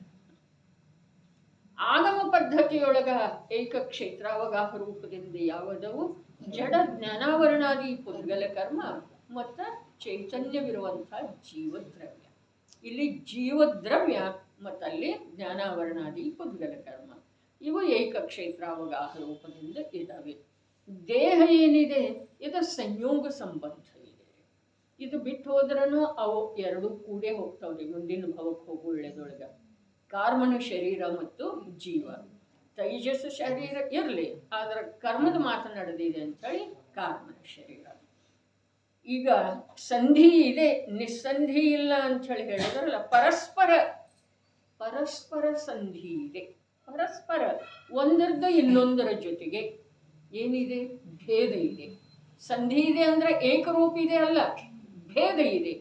ಆಗಮ ಪದ್ಧತಿಯೊಳಗ ಏಕಕ್ಷೇತ್ರಾವಗಾಹ ರೂಪದಿಂದ ಯಾವುದವು? ಜಡ ಜ್ಞಾನಾವರಣಾದಿ ಪುದ್ಗಲ ಕರ್ಮ ಮತ್ತು ಚೈತನ್ಯವಿರುವಂಥ ಜೀವದ್ರವ್ಯ. ಇಲ್ಲಿ ಜೀವದ್ರವ್ಯ ಮತ್ತಲ್ಲಿ ಜ್ಞಾನಾವರಣಾದಿ ಪುದ್ಗಲ ಕರ್ಮ, ಇವು ಏಕಕ್ಷೇತ್ರಾವಗಾಹ ರೂಪದಿಂದ ಇದ್ದಾವೆ. ದೇಹ ಏನಿದೆ ಇದು ಸಂಯೋಗ ಸಂಬಂಧ ಇದೆ. ಇದು ಬಿಟ್ಟು ಹೋದ್ರೂ ಅವು ಎರಡು ಕೂಡೇ ಹೋಗ್ತಾವ್ರಿ ಮುಂದಿನ ಭವಕ್ಕೆ ಹೋಗುಳ್ಳದೊಳಗ. ಕಾರ್ಮನ ಶರೀರ ಮತ್ತು ಜೀವ, ತೈಜಸ್ ಶರೀರ ಇರಲಿ, ಆದ್ರೆ ಕರ್ಮದ ಮಾತನಾಡದಿದೆ ಅಂಥೇಳಿ ಕಾರ್ಮನ ಶರೀರ. ಈಗ ಸಂಧಿ ಇದೆ, ನಿಸ್ಸಂಧಿ ಇಲ್ಲ ಅಂಥೇಳಿ ಹೇಳಿದ್ರಲ್ಲ, ಪರಸ್ಪರ ಪರಸ್ಪರ ಸಂಧಿ ಇದೆ. ಪರಸ್ಪರ ಒಂದರದ ಇನ್ನೊಂದರ ಜೊತೆಗೆ ಏನಿದೆ? ಭೇದ ಇದೆ. ಸಂಧಿ ಇದೆ ಅಂದ್ರೆ ಏಕರೂಪ ಇದೆ ಅಲ್ಲ, ಭೇದ ಇದೆ.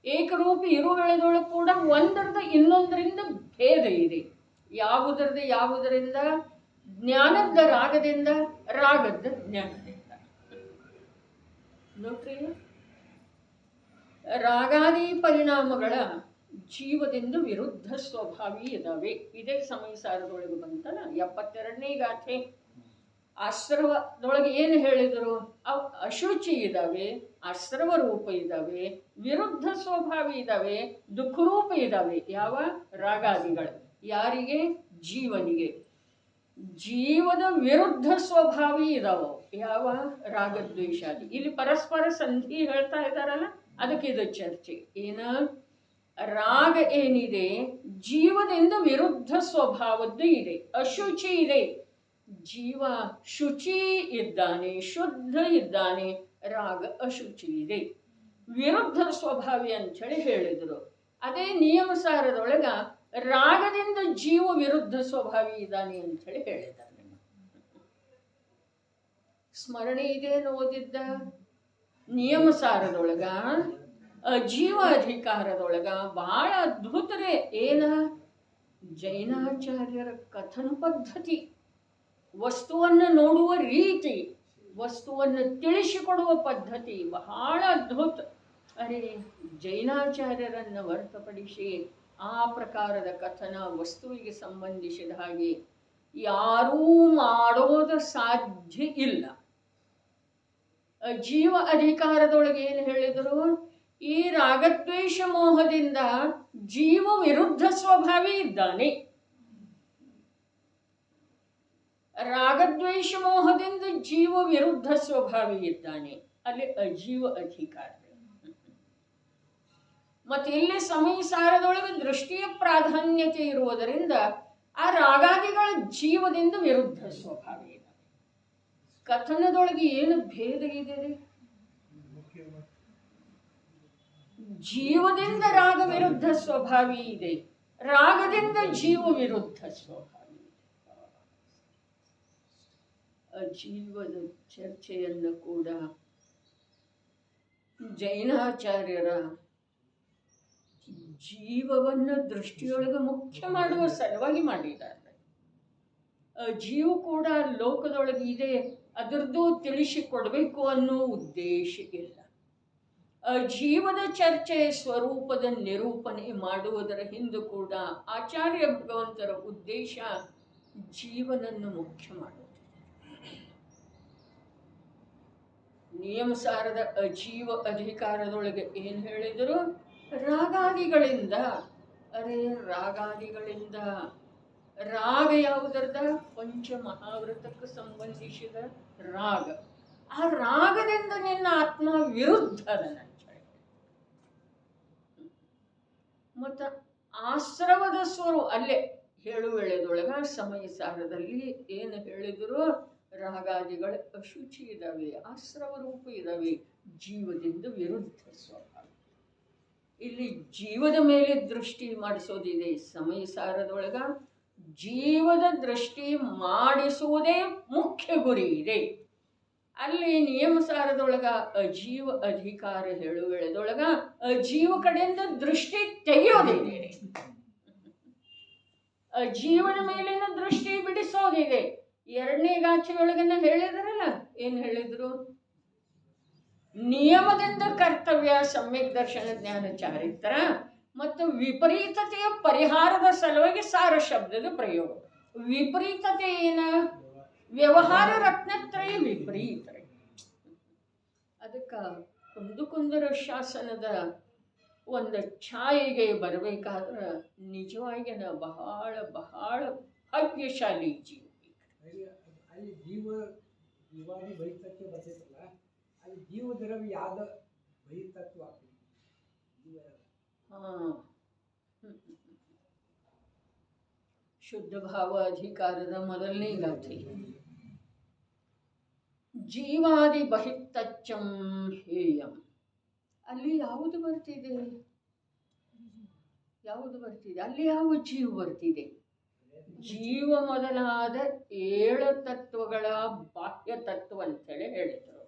ಏಕರೂಪ ಇರುವ ವೇಳೆದೊಳಗೆ ಕೂಡ ಒಂದರದ ಇನ್ನೊಂದರಿಂದ ಭೇದ ಇದೆ. ಯಾವುದರಿಂದ? ಜ್ಞಾನದ ರಾಗದಿಂದ, ರಾಗದ ಜ್ಞಾನದಿಂದ. ನೋಡ್ರಿ, ರಾಗಾದಿ ಪರಿಣಾಮಗಳ ಜೀವದಿಂದ ವಿರುದ್ಧ ಸ್ವಭಾವಿ ಇದಾವೆ. ಇದೇ ಸಮಯ ಸಾರದೊಳಗೆ ಬಂತಲ್ಲ 72ನೇ ಗಾಥೆ. ಆಶ್ರವದೊಳಗೆ ಏನು ಹೇಳಿದರು? ಅವು ಅಶುಚಿ ಇದ್ದಾವೆ, ಆಶ್ರವ ರೂಪ ಇದ್ದಾವೆ, ವಿರುದ್ಧ ಸ್ವಭಾವಿ ಇದ್ದಾವೆ, ದುಃಖರೂಪ ಇದ್ದಾವೆ. ಯಾವ? ರಾಗಾದಿಗಳು. ಯಾರಿಗೆ? ಜೀವನಿಗೆ. ಜೀವದ ವಿರುದ್ಧ ಸ್ವಭಾವಿ ಇದಾವ. ಯಾವ? ರಾಗದ್ವೇಷಾದಿ. ಇಲ್ಲಿ ಪರಸ್ಪರ ಸಂಧಿ ಹೇಳ್ತಾ ಇದ್ದಾರಲ್ಲ, ಅದಕ್ಕೆ ಇದು ಚರ್ಚೆ. ಏನ? ರಾಗ ಏನಿದೆ ಜೀವದಿಂದ ವಿರುದ್ಧ ಸ್ವಭಾವದ್ದು ಇದೆ, ಅಶುಚಿ ಇದೆ. ಜೀವ ಶುಚಿ ಇದ್ದಾನೆ, ಶುದ್ಧ ಇದ್ದಾನೆ, ರಾಗ ಅಶುಚಿ ಇದೆ, ವಿರುದ್ಧ ಸ್ವಭಾವಿ ಅಂಥೇಳಿ ಹೇಳಿದರು. ಅದೇ ನಿಯಮಸಾರದೊಳಗ ರಾಗದಿಂದ ಜೀವ ವಿರುದ್ಧ ಸ್ವಭಾವಿ ಇದ್ದಾನೆ ಅಂಥೇಳಿ ಹೇಳಿದ್ದಾರೆ. ಸ್ಮರಣೆ ಇದೆ ಓದಿದ್ದ ನಿಯಮಸಾರದೊಳಗ ಜೀವ ಅಧಿಕಾರದೊಳಗ ಬಹಳ ಅದ್ಭುತರೇ. ಏನ? ಜೈನಾಚಾರ್ಯರ ಕಥನ ಪದ್ಧತಿ, ವಸ್ತುವನ್ನು ನೋಡುವ ರೀತಿ, ವಸ್ತುವನ್ನು ತಿಳಿಸಿಕೊಡುವ ಪದ್ಧತಿ ಬಹಳ ಅದ್ಭುತ. ಅರೆ, ಜೈನಾಚಾರ್ಯರನ್ನು ಹೊರತುಪಡಿಸಿ ಆ ಪ್ರಕಾರದ ಕಥನ ವಸ್ತುವಿಗೆ ಸಂಬಂಧಿಸಿದ ಹಾಗೆ ಯಾರೂ ಮಾಡೋದು ಸಾಧ್ಯ ಇಲ್ಲ. ಜೀವ ಅಧಿಕಾರದೊಳಗೆ ಏನು ಹೇಳಿದರು? ಈ ರಾಗದ್ವೇಷ ಮೋಹದಿಂದ ಜೀವ ವಿರುದ್ಧ ಸ್ವಭಾವಿ ಇದ್ದಾನೆ. ರಾಗದ್ವೇಷ ಮೋಹದಿಂದ ಜೀವ ವಿರುದ್ಧ ಸ್ವಭಾವಿ ಇದ್ದಾನೆ. ಅಲ್ಲಿ ಅಜೀವ ಅಧಿಕಾರ. ಮತ್ತೆ ಇಲ್ಲಿ ಸಮಯ ಸಾರದೊಳಗೆ ದೃಷ್ಟಿಯ ಪ್ರಾಧಾನ್ಯತೆ ಇರುವುದರಿಂದ ಆ ರಾಗಾದಿಗಳ ಜೀವದಿಂದ ವಿರುದ್ಧ ಸ್ವಭಾವಿ ಇದೆ. ಕಥನದೊಳಗೆ ಏನು ಭೇದ ಇದೆ? ಜೀವದಿಂದ ರಾಗ ವಿರುದ್ಧ ಸ್ವಭಾವಿ ಇದೆ, ರಾಗದಿಂದ ಜೀವ ವಿರುದ್ಧ ಸ್ವಭಾವಿ ಇದೆ. ಅಜೀವದ ಚರ್ಚೆಯನ್ನು ಕೂಡ ಜೈನಾಚಾರ್ಯರ ಜೀವವನ್ನು ದೃಷ್ಟಿಯೊಳಗೆ ಮುಖ್ಯ ಮಾಡುವ ಸಲುವಾಗಿ ಮಾಡಿದ್ದಾರೆ. ಜೀವ ಕೂಡ ಲೋಕದೊಳಗೆ ಇದೆ, ಅದರದ್ದು ತಿಳಿಸಿಕೊಡ್ಬೇಕು ಅನ್ನೋ ಉದ್ದೇಶ ಇಲ್ಲ. ಜೀವದ ಚರ್ಚೆ ಸ್ವರೂಪದ ನಿರೂಪಣೆ ಮಾಡುವುದರ ಹಿಂದೆ ಕೂಡ ಆಚಾರ್ಯ ಭಗವಂತರ ಉದ್ದೇಶ ಜೀವನನ್ನು ಮುಖ್ಯ ಮಾಡುವುದು. ನಿಯಮಸಾರದ ಅಜೀವ ಅಧಿಕಾರದೊಳಗೆ ಏನು ಹೇಳಿದರು? ರಾಗಾದಿಗಳಿಂದ. ಅರೆ, ರಾಗಾದಿಗಳಿಂದ ರಾಗ ಯಾವುದರದ? ಪಂಚ ಮಹಾವ್ರತಕ್ಕೆ ಸಂಬಂಧಿಸಿದ ರಾಗ. ಆ ರಾಗದಿಂದ ನಿನ್ನ ಆತ್ಮ ವಿರುದ್ಧ ಅದನ್ನ. ಮತ್ತು ಆಶ್ರವದ ಸ್ವರು ಅಲ್ಲೇ ಹೇಳು ವೇಳೆದೊಳಗ ಸಮಯ ಸಾರದಲ್ಲಿ ಏನು ಹೇಳಿದ್ರು ರಾಗಾದಿಗಳ ಅಶುಚಿ ಇದ್ದಾವೆ, ಆಶ್ರವ ರೂಪ ಇದ್ದಾವೆ, ಜೀವದಿಂದ ವಿರುದ್ಧ ಸ್ವಭಾವ. ಇಲ್ಲಿ ಜೀವದ ಮೇಲೆ ದೃಷ್ಟಿ ಮಾಡಿಸೋದಿದೆ. ಸಮಯ ಸಾರದೊಳಗ ಜೀವದ ದೃಷ್ಟಿ ಮಾಡಿಸುವುದೇ ಮುಖ್ಯ ಗುರಿ ಇದೆ. ಅಲ್ಲಿ ನಿಯಮಸಾರದೊಳಗ ಅಜೀವ ಅಧಿಕಾರ ಹೇಳುವೆಳದೊಳಗ ಅಜೀವ ಕಡೆಯಿಂದ ದೃಷ್ಟಿ ತೆಗೆಯೋದಿದೆ, ಅಜೀವನ ಮೇಲಿನ ದೃಷ್ಟಿ ಬಿಡಿಸೋದಿದೆ. ಎರಡನೇ ಗಾಚೆಯೊಳಗನ್ನ ಹೇಳಿದ್ರಲ್ಲ, ಏನು ಹೇಳಿದ್ರು? ನಿಯಮದಿಂದ ಕರ್ತವ್ಯ, ಸಮ್ಯಕ್ ದರ್ಶನ, ಜ್ಞಾನ, ಚಾರಿತ್ರ ಮತ್ತು ವಿಪರೀತತೆಯ ಪರಿಹಾರದ ಸಲುವಾಗಿ ಸಾರ ಶಬ್ದದ ಪ್ರಯೋಗ. ವಿಪರೀತತೆ ಏನ? ವ್ಯವಹಾರ ರತ್ನತ್ರಯ ವಿಪರೀತ. ಅದಕ್ಕೆ ಕುಂದುಕುಂದರ ಶಾಸನದ ಒಂದು ಛಾಯೆಗೆ ಬರಬೇಕಾದ್ರೆ ನಿಜವಾಗಿ ಬಹಳ ಬಹಳ ಭಾಗ್ಯಶಾಲಿ ಜೀವ. ಅಲ್ಲಿ ಜೀವಾದಿ ಬಹಿತತ್ವ ಬರ್ತೈತಲ್ಲ, ಅಲ್ಲಿ ಜೀವದ್ರವ್ಯ ಯಾವ್ದ ಬಹಿತತ್ವ ಶುದ್ಧ ಭಾವ ಅಧಿಕಾರದ ಮೊದಲನೇ ಗಾಥೆ. ಜೀವಾದಿ ಬಹಿತಚ್ಚಂ ಹೇಯಂ. ಅಲ್ಲಿ ಯಾವುದು ಬರ್ತಿದೆ? ಯಾವುದು ಬರ್ತಿದೆ? ಅಲ್ಲಿ ಯಾವ ಜೀವ ಬರ್ತಿದೆ? ಜೀವ ಮೊದಲಾದ 7 ತತ್ವಗಳ ಬಾಹ್ಯ ತತ್ವ ಅಂತೇಳಿ ಹೇಳಿದರು.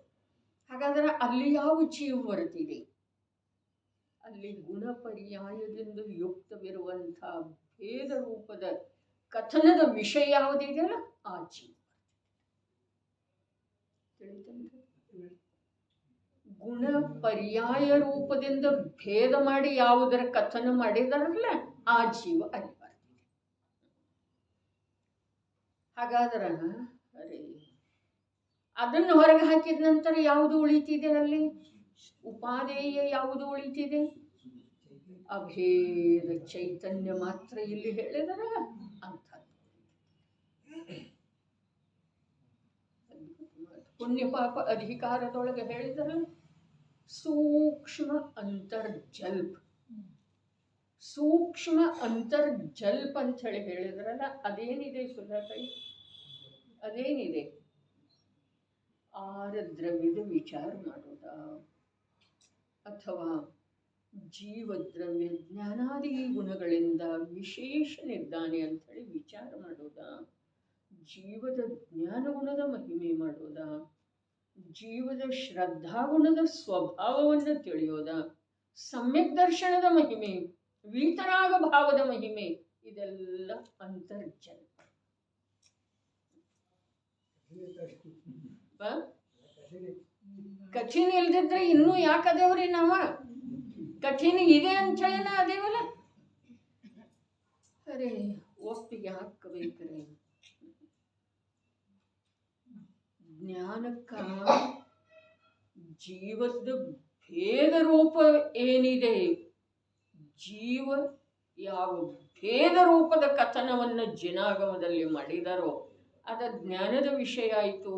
ಹಾಗಾದ್ರೆ ಅಲ್ಲಿ ಯಾವ ಜೀವ ಬರ್ತಿದೆ? ಅಲ್ಲಿ ಗುಣ ಪರ್ಯಾಯದಿಂದ ಯುಕ್ತವಿರುವಂಥ ಭೇದ ರೂಪದ ಕಥನದ ವಿಷಯ ಯಾವುದಿದೆಯಲ್ಲ ಆ ಜೀವ. ಗುಣ ಪರ್ಯಾಯ ರೂಪದಿಂದ ಭೇದ ಮಾಡಿ ಯಾವುದರ ಕಥನ ಮಾಡಿದಾರಲ್ಲ ಆ ಜೀವ ಅಲ್ಲಿ ಬರ್ತಿದೆ. ಹಾಗಾದ್ರೆ ಅರೆ ಅದನ್ನು ಹೊರಗೆ ಹಾಕಿದ ನಂತರ ಯಾವುದು ಉಳಿತಿದೆ? ಅಲ್ಲಿ ಉಪಾದೇಯ ಯಾವುದು ಉಳಿತಿದೆ? ಅಭೇದ ಚೈತನ್ಯ ಮಾತ್ರ ಇಲ್ಲಿ ಹೇಳಿದರ ಅಂತ. ಪುಣ್ಯ ಪಾಪ ಅಧಿಕಾರದೊಳಗೆ ಹೇಳಿದರೆ ಸೂಕ್ಷ್ಮ ಅಂತರ್ಜಲ್ಪ. ಸೂಕ್ಷ್ಮ ಅಂತರ್ಜಲ್ಪ ಅಂತ ಹೇಳಿ ಹೇಳಿದ್ರಲ್ಲ, ಅದೇನಿದೆ ಸುಧಾತಾಯಿ? ಅದೇನಿದೆ? 6 ದ್ರವ್ಯದ ವಿಚಾರ ಮಾಡೋದ, ಅಥವಾ ಜೀವದ್ರವ್ಯ ಜ್ಞಾನಾದಿ ಗುಣಗಳಿಂದ ವಿಶೇಷನಿದ್ದಾನೆ ಅಂಥೇಳಿ ವಿಚಾರ ಮಾಡೋದ, ಜೀವದ ಜ್ಞಾನಗುಣದ ಮಹಿಮೆ ಮಾಡೋದ, ಜೀವದ ಶ್ರದ್ಧಾಗುಣದ ಸ್ವಭಾವವನ್ನು ತಿಳಿಯೋದ, ಸಮ್ಯಕ್ ದರ್ಶನದ ಮಹಿಮೆ, ವೀತರಾಗ ಭಾವದ ಮಹಿಮೆ, ಇದೆಲ್ಲ ಅಂತರ್ಜಲ್ಪ. ಕಠಿಣ ಇಲ್ದಿದ್ರೆ ಇನ್ನೂ ಯಾಕೆ ಅದೇವ್ರಿ? ನಾವ ಕಠಿಣ ಇದೆ ಅಂಥೇಳಿನ ಅದೇವಲ್ಲ. ಅರೆ ಒಪ್ಪಿಗೆ ಹಾಕಬೇಕ್ರೆ ಜ್ಞಾನಕ್ಕ ಜೀವದ ಭೇದ ರೂಪ ಏನಿದೆ, ಜೀವ ಯಾವ ಭೇದ ರೂಪದ ಕಥನವನ್ನು ಜಿನಾಗಮದಲ್ಲಿ ಮಾಡಿದಾರೋ ಅದ ಜ್ಞಾನದ ವಿಷಯ ಆಯಿತು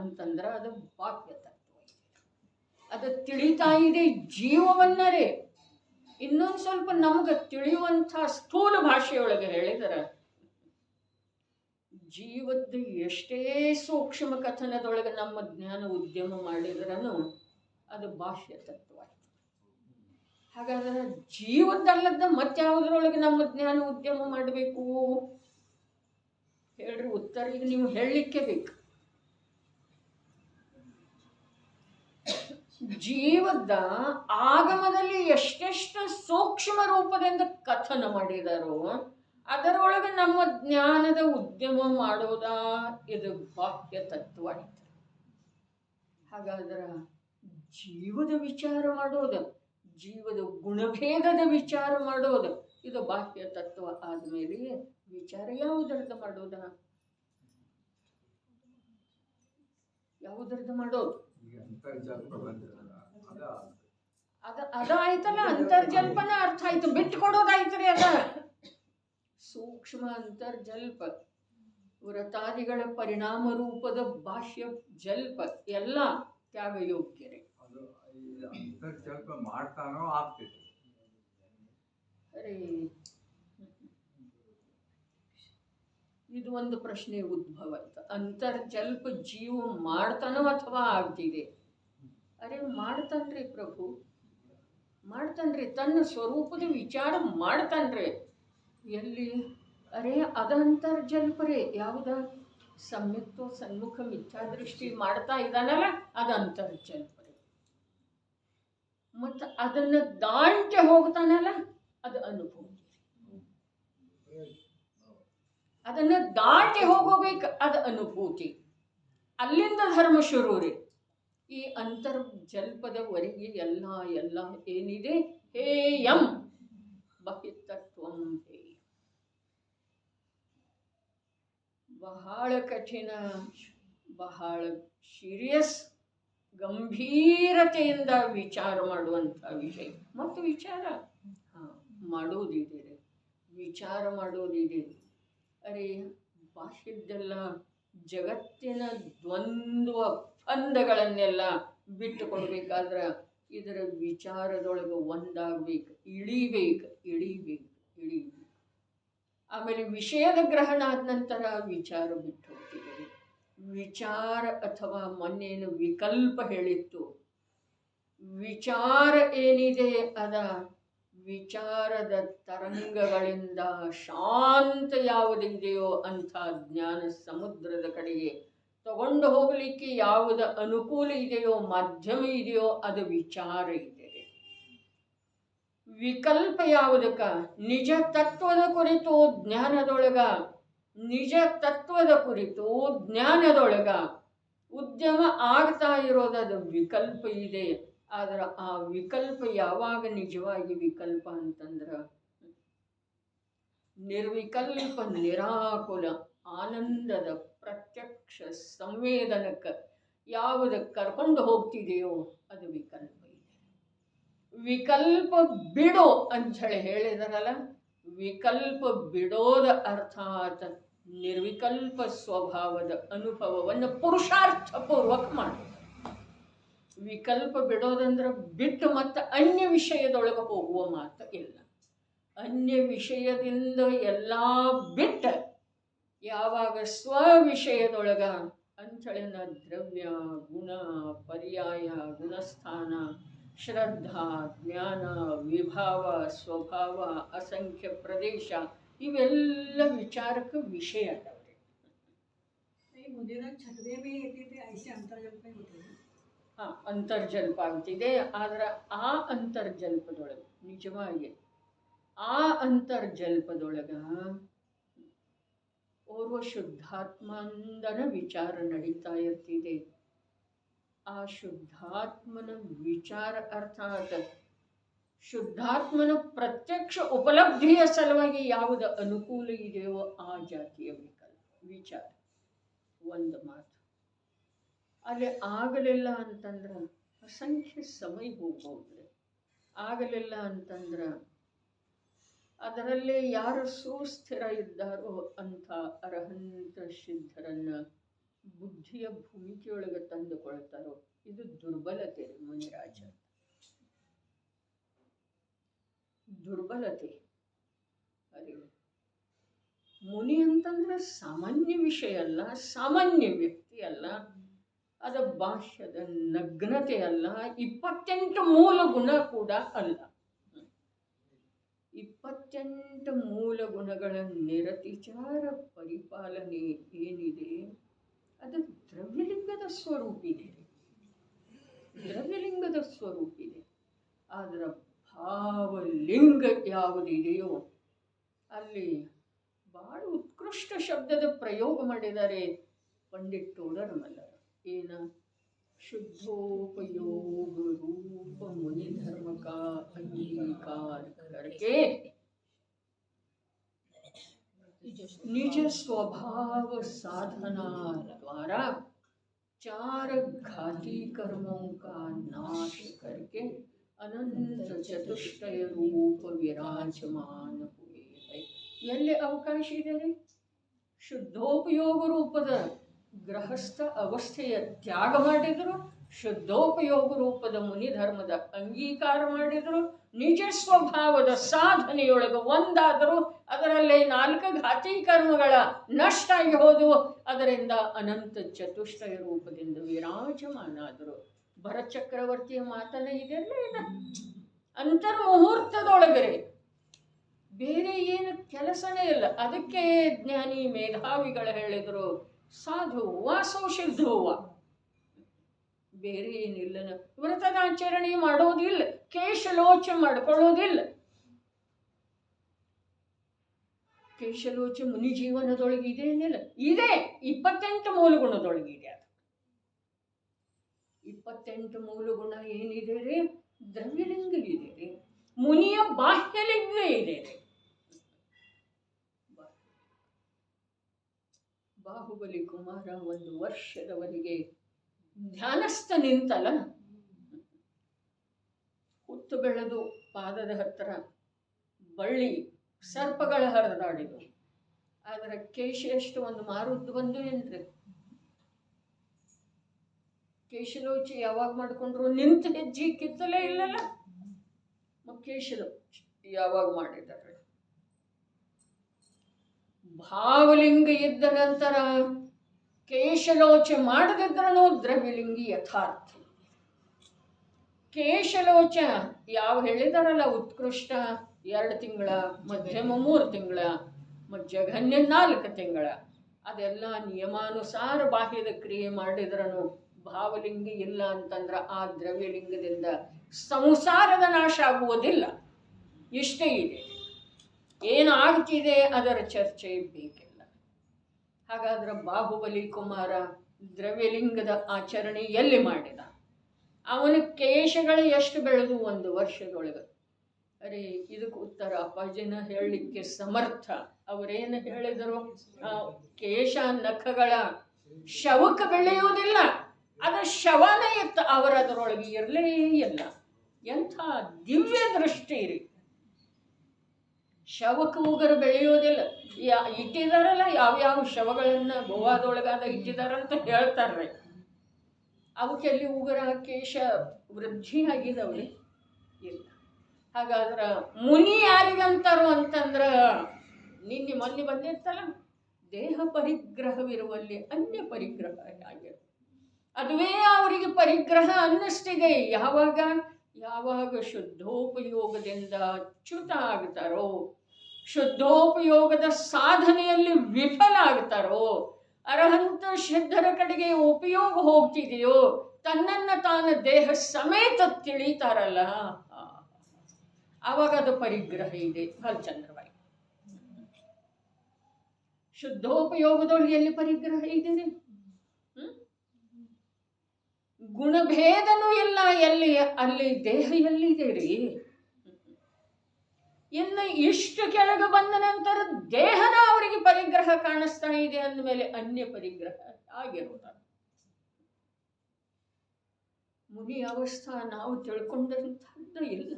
ಅಂತಂದ್ರೆ ಅದು ಬಾಹ್ಯ ತತ್ವ. ಅದು ತಿಳಿತಾ ಇದೆ ಜೀವವನ್ನರೇ. ಇನ್ನೊಂದು ಸ್ವಲ್ಪ ನಮಗೆ ತಿಳಿಯುವಂಥ ಸ್ಥೂಲ ಭಾಷೆಯೊಳಗೆ ಹೇಳಿದರೆ ಜೀವದ್ದು ಎಷ್ಟೇ ಸೂಕ್ಷ್ಮ ಕಥನದೊಳಗೆ ನಮ್ಮ ಜ್ಞಾನ ಉದ್ಯಮ ಮಾಡಿದ್ರೂ ಅದು ಬಾಹ್ಯ ತತ್ವ ಆಯಿತು. ಹಾಗಾದ್ರೆ ಜೀವದ್ದಲ್ಲದ ಮತ್ಯಾವುದರೊಳಗೆ ನಮ್ಮ ಜ್ಞಾನ ಉದ್ಯಮ ಮಾಡಬೇಕು ಹೇಳ್ರಿ? ಉತ್ತರ ಈಗ ನೀವು ಹೇಳಲಿಕ್ಕೆ ಬೇಕು. ಜೀವದ ಆಗಮದಲ್ಲಿ ಎಷ್ಟೆಷ್ಟು ಸೂಕ್ಷ್ಮ ರೂಪದಿಂದ ಕಥನ ಮಾಡಿದಾರೋ ಅದರೊಳಗೆ ನಮ್ಮ ಜ್ಞಾನದ ಉದ್ಯಮ ಮಾಡೋದ ಇದು ಬಾಹ್ಯ ತತ್ವ ಆಯ್ತು. ಹಾಗಾದ್ರೆ ಜೀವದ ವಿಚಾರ ಮಾಡೋದು, ಜೀವದ ಗುಣಭೇದದ ವಿಚಾರ ಮಾಡೋದು ಇದು ಬಾಹ್ಯ ತತ್ವ ಆದಮೇಲೆ ವಿಚಾರ ಯಾವುದರದ ಮಾಡೋದ? ಯಾವುದರದ ಮಾಡೋದು? ಅದ ಆಯ್ತಲ್ಲ, ಅಂತರ್ಜಲ್ಪನ ಅರ್ಥ ಆಯ್ತು. ಬಿಟ್ಟು ಕೊಡೋದಾಯ್ತ್ರಿ ಅದ. ಸೂಕ್ಷ್ಮ ಅಂತರ್ಜಲ್ಪ, ವ್ರತಾದಿಗಳ ಪರಿಣಾಮ ರೂಪದ ಬಾಹ್ಯ ಜಲ್ಪ ಎಲ್ಲ ತ್ಯಾಗ ಯೋಗ್ಯರೇ. ಅರೆ ಇದು ಒಂದು ಪ್ರಶ್ನೆ ಉದ್ಭವ ಆಯ್ತು. ಅಂತರ್ಜಲ್ಪ ಜೀವ ಮಾಡ್ತಾನೋ ಅಥವಾ ಆಗ್ತಿದೆ? ಅರೆ ಮಾಡ್ತಾನ್ರಿ ಪ್ರಭು, ಮಾಡ್ತಾನ್ರಿ, ತನ್ನ ಸ್ವರೂಪದ ವಿಚಾರ ಮಾಡ್ತಾನ್ರಿ. ಎಲ್ಲಿ? ಅರೆ ಅದಂತರ್ಜಲ್ಪರೇ. ಯಾವುದ? ಸಮ್ಯಕ್ತೋ ಸನ್ಮುಖ ಮಿಥ್ಯಾದೃಷ್ಟಿ ಮಾಡ್ತಾ ಇದ್ದಾನಲ್ಲ, ಅದು ಅಂತರ್ಜಲ್ಪರೇ. ಮತ್ತು ಅದನ್ನು ದಾಂಟೆ ಹೋಗ್ತಾನಲ್ಲ, ಅದು ಅನುಭೂತಿ. ಅದನ್ನು ದಾಟಿ ಹೋಗಬೇಕು, ಅದು ಅನುಭೂತಿ. ಅಲ್ಲಿಂದ ಧರ್ಮ ಶುರು ರೀ. ಈ ಅಂತರ್ಜಲ್ಪದವರೆಗೆ ಎಲ್ಲ ಏನಿದೆ? ಹೇಯಂ ಬಹಿತತ್ವಂ ಹೇಯ. ಬಹಳ ಕಠಿಣ, ಬಹಳ ಸೀರಿಯಸ್, ಗಂಭೀರತೆಯಿಂದ ವಿಚಾರ ಮಾಡುವಂಥ ವಿಷಯ. ಮತ್ತು ವಿಚಾರ ಮಾಡೋದಿದೆ, ವಿಚಾರ ಮಾಡೋದಿದೆ. ಅರೆ ಬಾಹ್ಯದ್ದೆಲ್ಲ ಜಗತ್ತಿನ ದ್ವಂದ್ವ ಫಂದಗಳನ್ನೆಲ್ಲ ಬಿಟ್ಟು ಕೊಡಬೇಕಾದ್ರೆ ಇದರ ವಿಚಾರದೊಳಗೆ ಒಂದಾಗಬೇಕು, ಇಳಿಬೇಕು. ಆಮೇಲೆ ವಿಷಯದ ಗ್ರಹಣ ಆದ ನಂತರ ವಿಚಾರ ಬಿಟ್ಟು ಹೋಗ್ತಿದೆ. ವಿಚಾರ ಅಥವಾ ಮೊನ್ನೇನು ವಿಕಲ್ಪ ಹೇಳಿತ್ತು, ವಿಚಾರ ಏನಿದೆ ಅದ ವಿಚಾರದ ತರಂಗಗಳಿಂದ ಶಾಂತ ಯಾವುದಿದೆಯೋ ಅಂಥ ಜ್ಞಾನ ಸಮುದ್ರದ ಕಡೆಗೆ ತಗೊಂಡು ಹೋಗಲಿಕ್ಕೆ ಯಾವುದು ಅನುಕೂಲ ಇದೆಯೋ, ಮಾಧ್ಯಮ ಇದೆಯೋ, ಅದು ವಿಚಾರ ಇದೆ. ವಿಕಲ್ಪ ಯಾವುದಕ್ಕ? ನಿಜ ತತ್ವದ ಕುರಿತು ಜ್ಞಾನದೊಳಗ, ನಿಜ ತತ್ವದ ಕುರಿತು ಜ್ಞಾನದೊಳಗ ಉದ್ಯಮ ಆಗ್ತಾ ಇರೋದದು ವಿಕಲ್ಪ ಇದೆ. ಆದ್ರೆ ಆ ವಿಕಲ್ಪ ಯಾವಾಗ ನಿಜವಾಗಿ ವಿಕಲ್ಪ ಅಂತಂದ್ರೆ ನಿರ್ವಿಕಲ್ಪ ನಿರಾಕುಲ ಆನಂದದ ಪ್ರತ್ಯಕ್ಷ ಸಂವೇದನಕ್ಕೆ ಯಾವುದಕ್ಕೆ ಕರ್ಕೊಂಡು ಹೋಗ್ತಿದೆಯೋ ಅದು ವಿಕಲ್ಪ ಇದೆ. ವಿಕಲ್ಪ ಬಿಡೋ ಅಂಥೇಳಿ ಹೇಳಿದಾರಲ್ಲ, ವಿಕಲ್ಪ ಬಿಡೋದ ಅರ್ಥಾತ್ ನಿರ್ವಿಕಲ್ಪ ಸ್ವಭಾವದ ಅನುಭವವನ್ನು ಪುರುಷಾರ್ಥಪೂರ್ವಕ ಮಾಡೋದು. ವಿಕಲ್ಪ ಬಿಡೋದಂದ್ರೆ ಬಿಟ್ಟು ಮತ್ತೆ ಅನ್ಯ ವಿಷಯದೊಳಗೆ ಹೋಗುವ ಮಾತು ಇಲ್ಲ. ಅನ್ಯ ವಿಷಯದಿಂದ ಎಲ್ಲ ಬಿಟ್ಟ ಯಾವಾಗ ಸ್ವವಿಷಯದೊಳಗ ಅಂಥೇಳಿ ದ್ರವ್ಯ, ಗುಣ, ಪರ್ಯಾಯ, ಗುಣಸ್ಥಾನ, ಶ್ರದ್ಧಾ, ಜ್ಞಾನ, ವಿಭಾವ, ಸ್ವಭಾವ, ಅಸಂಖ್ಯ ಪ್ರದೇಶ, ಇವೆಲ್ಲ ವಿಚಾರಕ್ಕೆ ವಿಷಯ ಅದಾವ್ರಿ. ಮುಂದಿನ छठवें में येते ते ऐसे अंतर्जल्प में होते हैं. ಅಂತರ್ಜಲ್ಪ ಅಂತಿದೆ. ಆದ್ರೆ ಆ ಅಂತರ್ಜಲ್ಪದೊಳಗೆ ನಿಜವಾಗಿ ಆ ಅಂತರ್ಜಲ್ಪದೊಳಗ ಓರ್ವ ಶುದ್ಧಾತ್ಮಂದನ ವಿಚಾರ ನಡೀತಾ ಇರ್ತಿದೆ. ಆ ಶುದ್ಧಾತ್ಮನ ವಿಚಾರ ಅರ್ಥಾತ್ ಶುದ್ಧಾತ್ಮನ ಪ್ರತ್ಯಕ್ಷ ಉಪಲಬ್ಧಿಯ ಸಲುವಾಗಿ ಯಾವುದು ಅನುಕೂಲ ಇದೆಯೋ ಆ ಜಾತಿಯ ವಿಚಾರ. ಒಂದು ಮಾತು ಅಲ್ಲಿ ಆಗಲಿಲ್ಲ ಅಂತಂದ್ರೆ ಅಸಂಖ್ಯ ಸಮಯ ಹೋಗ್ಬೋದ್ರಿ. ಆಗಲಿಲ್ಲ ಅಂತಂದ್ರೆ ಅದರಲ್ಲಿ ಯಾರು ಸುಸ್ಥಿರ ಇದ್ದಾರೋ ಅಂಥ ಅರ್ಹಂತ ಸಿದ್ಧರನ್ನ ಬುದ್ಧಿಯ ಭೂಮಿಕೆಯೊಳಗೆ ತಂದುಕೊಳ್ತಾರೋ. ಇದು ದುರ್ಬಲತೆ ರೀ ಮುನಿರಾಜ, ದುರ್ಬಲತೆ. ಅರೆ ಮುನಿ ಅಂತಂದ್ರೆ ಸಾಮಾನ್ಯ ವಿಷಯ ಅಲ್ಲ, ಸಾಮಾನ್ಯ ವ್ಯಕ್ತಿ ಅಲ್ಲ, ಅದು ಬಾಹ್ಯದ ನಗ್ನತೆ ಅಲ್ಲ, 28 ಮೂಲ ಗುಣ ಕೂಡ ಅಲ್ಲ. 28 ಮೂಲ ಗುಣಗಳ ನಿರತಿಚಾರ ಪರಿಪಾಲನೆ ಏನಿದೆ ಅದು ದ್ರವ್ಯಲಿಂಗದ ಸ್ವರೂಪಿದೆ, ದ್ರವ್ಯಲಿಂಗದ ಸ್ವರೂಪಿದೆ. ಆದರೆ ಭಾವಲಿಂಗ ಯಾವುದಿದೆಯೋ ಅಲ್ಲಿ ಭಾಳ ಉತ್ಕೃಷ್ಟ ಶಬ್ದದ ಪ್ರಯೋಗ ಮಾಡಿದ್ದಾರೆ ಪಂಡಿತ್ ಟೋಡರ್ಮಲ್ಲರು. ಏನ? ಶುದ್ಧೋಪಯೋಗ ರೂಪ ಮುನಿ ಧರ್ಮ का अंगीकार करके निज स्वभाव साधना द्वारा 4 घाती कर्मों का नाश करके अनंत चतुष्टय रूप विराजमान हुए है. ಎಲ್ಲಿ ಅವಕಾಶ ಇದೆ? ಶುದ್ಧೋಪಯೋಗ ರೂಪದ ಗೃಹಸ್ಥ ಅವಸ್ಥೆಯ ತ್ಯಾಗ ಮಾಡಿದರು, ಶುದ್ಧೋಪಯೋಗ ರೂಪದ ಮುನಿ ಧರ್ಮದ ಅಂಗೀಕಾರ ಮಾಡಿದರು, ನಿಜ ಸ್ವಭಾವದ ಸಾಧನೆಯೊಳಗೆ ಒಂದಾದರೂ ಅದರಲ್ಲಿ 4 ಘಾತಿ ಕರ್ಮಗಳ ನಷ್ಟ ಆಗಿ ಹೋದವು. ಅದರಿಂದ ಅನಂತ ಚತುಷ್ಟಯ ರೂಪದಿಂದ ವಿರಾಜಮಾನ ಆದರು. ಭರಚಕ್ರವರ್ತಿಯ ಮಾತನ್ನ ಇದೆಲ್ಲ ಇದೆ. ಅಂತರ್ಮುಹೂರ್ತದೊಳಗರೆ ಬೇರೆ ಏನು ಕೆಲಸನೇ ಇಲ್ಲ. ಅದಕ್ಕೆ ಜ್ಞಾನಿ ಮೇಧಾವಿಗಳು ಹೇಳಿದರು, ಸಾಧು ವಾಸೋ ಸಿದ್ಧೋವ, ಬೇರೆ ಏನಿಲ್ಲ. ವ್ರತದಾಚರಣೆ ಮಾಡೋದಿಲ್ಲ, ಕೇಶಲೋಚ ಮಾಡ್ಕೊಳ್ಳೋದಿಲ್ಲ. ಕೇಶಲೋಚ ಮುನಿ ಜೀವನದೊಳಗೆ ಇದೇನಿಲ್ಲ, ಇದೆ 28 ಮೂಲಗುಣದೊಳಗಿದೆ. ಅದು 28 ಮೂಲಗುಣ ಏನಿದೆ ರೀ? ದ್ರವ್ಯಲಿಂಗ ಇದೆ ರೀ, ಮುನಿಯ ಬಾಹ್ಯಲಿಂಗ ಇದೆ ರೀ. ಬಾಹುಬಲಿ ಕುಮಾರ 1 ವರ್ಷದವರೆಗೆ ಧ್ಯಾನಸ್ಥ ನಿಂತಲ್ಲ, ಹುತ್ತು ಬೆಳೆದು ಪಾದದ ಹತ್ತಿರ ಬಳ್ಳಿ ಸರ್ಪಗಳ ಹರಿದಾಡಿದು. ಆದರೆ ಕೇಶ ಎಷ್ಟು ಒಂದು ಮಾರುದ್ದು ಬಂದು ಏನ್ರಿ? ಕೇಶಲೋಚಿ ಯಾವಾಗ ಮಾಡ್ಕೊಂಡ್ರು? ನಿಂತ ಹೆಜ್ಜೆ ಕಿತ್ತಲೇ ಇಲ್ಲಲ್ಲ. ಕೇಶಲೋಚಿ ಯಾವಾಗ ಮಾಡಿದ್ದಾರೆ? ಭಾವಲಿಂಗ ಇದ್ದ ನಂತರ ಕೇಶಲೋಚ ಮಾಡದಿದ್ರೂ ದ್ರವ್ಯಲಿಂಗಿ ಯಥಾರ್ಥ. ಕೇಶಲೋಚ ಯಾವ ಹೇಳಿದಾರಲ್ಲ, ಉತ್ಕೃಷ್ಟ 2 ತಿಂಗಳ, ಮಧ್ಯಮ 3 ತಿಂಗಳ, ಜಘನ್ಯ 4 ತಿಂಗಳ, ಅದೆಲ್ಲ ನಿಯಮಾನುಸಾರ ಬಾಹ್ಯದ ಕ್ರಿಯೆ ಮಾಡಿದ್ರೂ ಭಾವಲಿಂಗ ಇಲ್ಲ ಅಂತಂದ್ರೆ ಆ ದ್ರವ್ಯಲಿಂಗದಿಂದ ಸಂಸಾರದ ನಾಶ ಆಗುವುದಿಲ್ಲ. ಇಷ್ಟೇ ಇದೆ. ಏನಾಗ್ತಿದೆ ಅದರ ಚರ್ಚೆ ಬೇಕಿಲ್ಲ. ಹಾಗಾದ್ರೆ ಬಾಹುಬಲಿ ಕುಮಾರ ದ್ರವ್ಯಲಿಂಗದ ಆಚರಣೆ ಎಲ್ಲಿ ಮಾಡಿದ? ಅವನ ಕೇಶಗಳು ಎಷ್ಟು ಬೆಳೆದು 1 ವರ್ಷದೊಳಗೆ? ಅರೆ, ಇದಕ್ಕೆ ಉತ್ತರ ಅಪ್ಪಾಜಿನ ಹೇಳಲಿಕ್ಕೆ ಸಮರ್ಥ. ಅವರೇನು ಹೇಳಿದರು? ಕೇಶ ನಖಗಳ ಶವಕ್ಕೆ ಬೆಳೆಯುವುದಿಲ್ಲ, ಅದ ಶವನೇ ಇತ್ತು, ಅವರದರೊಳಗೆ ಇರಲೇ ಇಲ್ಲ. ಎಂಥ ದಿವ್ಯ ದೃಷ್ಟಿ ರೀ! ಶವಕ್ಕೆ ಉಗರು ಬೆಳೆಯೋದಿಲ್ಲ. ಇಟ್ಟಿದಾರಲ್ಲ, ಯಾವ್ಯಾವ ಶವಗಳನ್ನು ಗೋವಾದೊಳಗಾದ ಇಟ್ಟಿದಾರಂತ ಹೇಳ್ತಾರ್ರಿ. ಅವಕ್ಕೆಲ್ಲಿ ಉಗುರ ಕೇಶ ವೃದ್ಧಿ ಆಗಿದವ್ರಿ? ಇಲ್ಲ. ಹಾಗಾದ್ರೆ ಮುನಿ ಯಾರಿಗಂತಾರು ಅಂತಂದ್ರೆ, ನಿನ್ನೆ ಮೊನ್ನೆ ಬಂದಿರ್ತಲ್ಲ, ದೇಹ ಪರಿಗ್ರಹವಿರುವಲ್ಲಿ ಅನ್ಯ ಪರಿಗ್ರಹ ಆಗಿರುತ್ತೆ. ಅದುವೇ ಅವರಿಗೆ ಪರಿಗ್ರಹ ಅನ್ನಿಸ್ತಿದೆ. ಯಾವಾಗ ಶುದ್ಧೋಪಯೋಗದಿಂದ ಚ್ಯುತ ಆಗ್ತಾರೋ, ಶುದ್ಧೋಪಯೋಗದ ಸಾಧನೆಯಲ್ಲಿ ವಿಫಲ ಆಗ್ತಾರೋ, ಅರ್ಹಂತ ಸಿದ್ಧರ ಕಡೆಗೆ ಉಪಯೋಗ ಹೋಗ್ತಿದೆಯೋ, ತನ್ನನ್ನು ತಾನು ದೇಹ ಸಮೇತ ತಿಳಿತಾರಲ್ಲ, ಆವಾಗ ಅದು ಪರಿಗ್ರಹ ಇದೆ. ಹಲ್ಚಂದ್ರವಾಯಿ ಶುದ್ಧೋಪಯೋಗದೊಳಗೆ ಎಲ್ಲಿ ಪರಿಗ್ರಹ ಇದೆ ರೀ? ಗುಣಭೇದನೂ ಇಲ್ಲ ಎಲ್ಲಿ, ಅಲ್ಲಿ ದೇಹ ಎಲ್ಲಿದೆ ರೀ? ಇನ್ನು ಇಷ್ಟು ಕೆಳಗೆ ಬಂದ ನಂತರ ದೇಹನ ಅವರಿಗೆ ಪರಿಗ್ರಹ ಕಾಣಿಸ್ತಾ ಇದೆ ಅಂದಮೇಲೆ ಅನ್ಯ ಪರಿಗ್ರಹ ಆಗಿರೋದ. ಮುನಿ ಅವಸ್ಥಾ ನಾವು ತಿಳ್ಕೊಂಡಂಥದ್ದು ಇಲ್ಲ.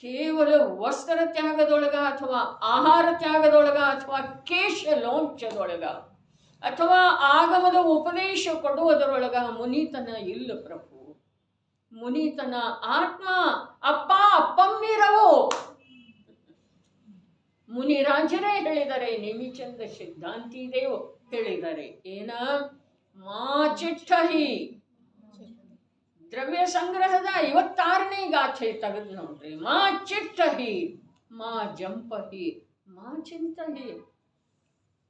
ಕೇವಲ ವಸ್ತ್ರ ತ್ಯಾಗದೊಳಗ, ಅಥವಾ ಆಹಾರ ತ್ಯಾಗದೊಳಗ, ಅಥವಾ ಕೇಶ ಲೋಂಚದೊಳಗ, ಅಥವಾ ಆಗಮದ ಉಪದೇಶ ಕೊಡುವುದರೊಳಗ ಮುನಿತನ ಇಲ್ಲ ಪ್ರಭು. ಮುನಿತನ ಆತ್ಮ ಅಪ್ಪ ಅಪ್ಪಮ್ಮಿರವೋ. ಮುನಿರಾಜರೇ ಹೇಳಿದ್ದಾರೆ, ನೇಮಿಚಂದ ಸಿದ್ಧಾಂತಿ ದೇವ್ ಹೇಳಿದ್ದಾರೆ, ಏನ ಮಾ ಚಿಟ್ಟಹಿ ದ್ರವ್ಯ ಸಂಗ್ರಹದ 56ನೇ ಗಾಥೆ ತೆಗೆದು ನೋಡ್ರಿ. ಮಾ ಚಿಟ್ಟಹಿ ಮಾ ಜಂಪಹಿ ಮಾ ಚಿಂತಹಿ.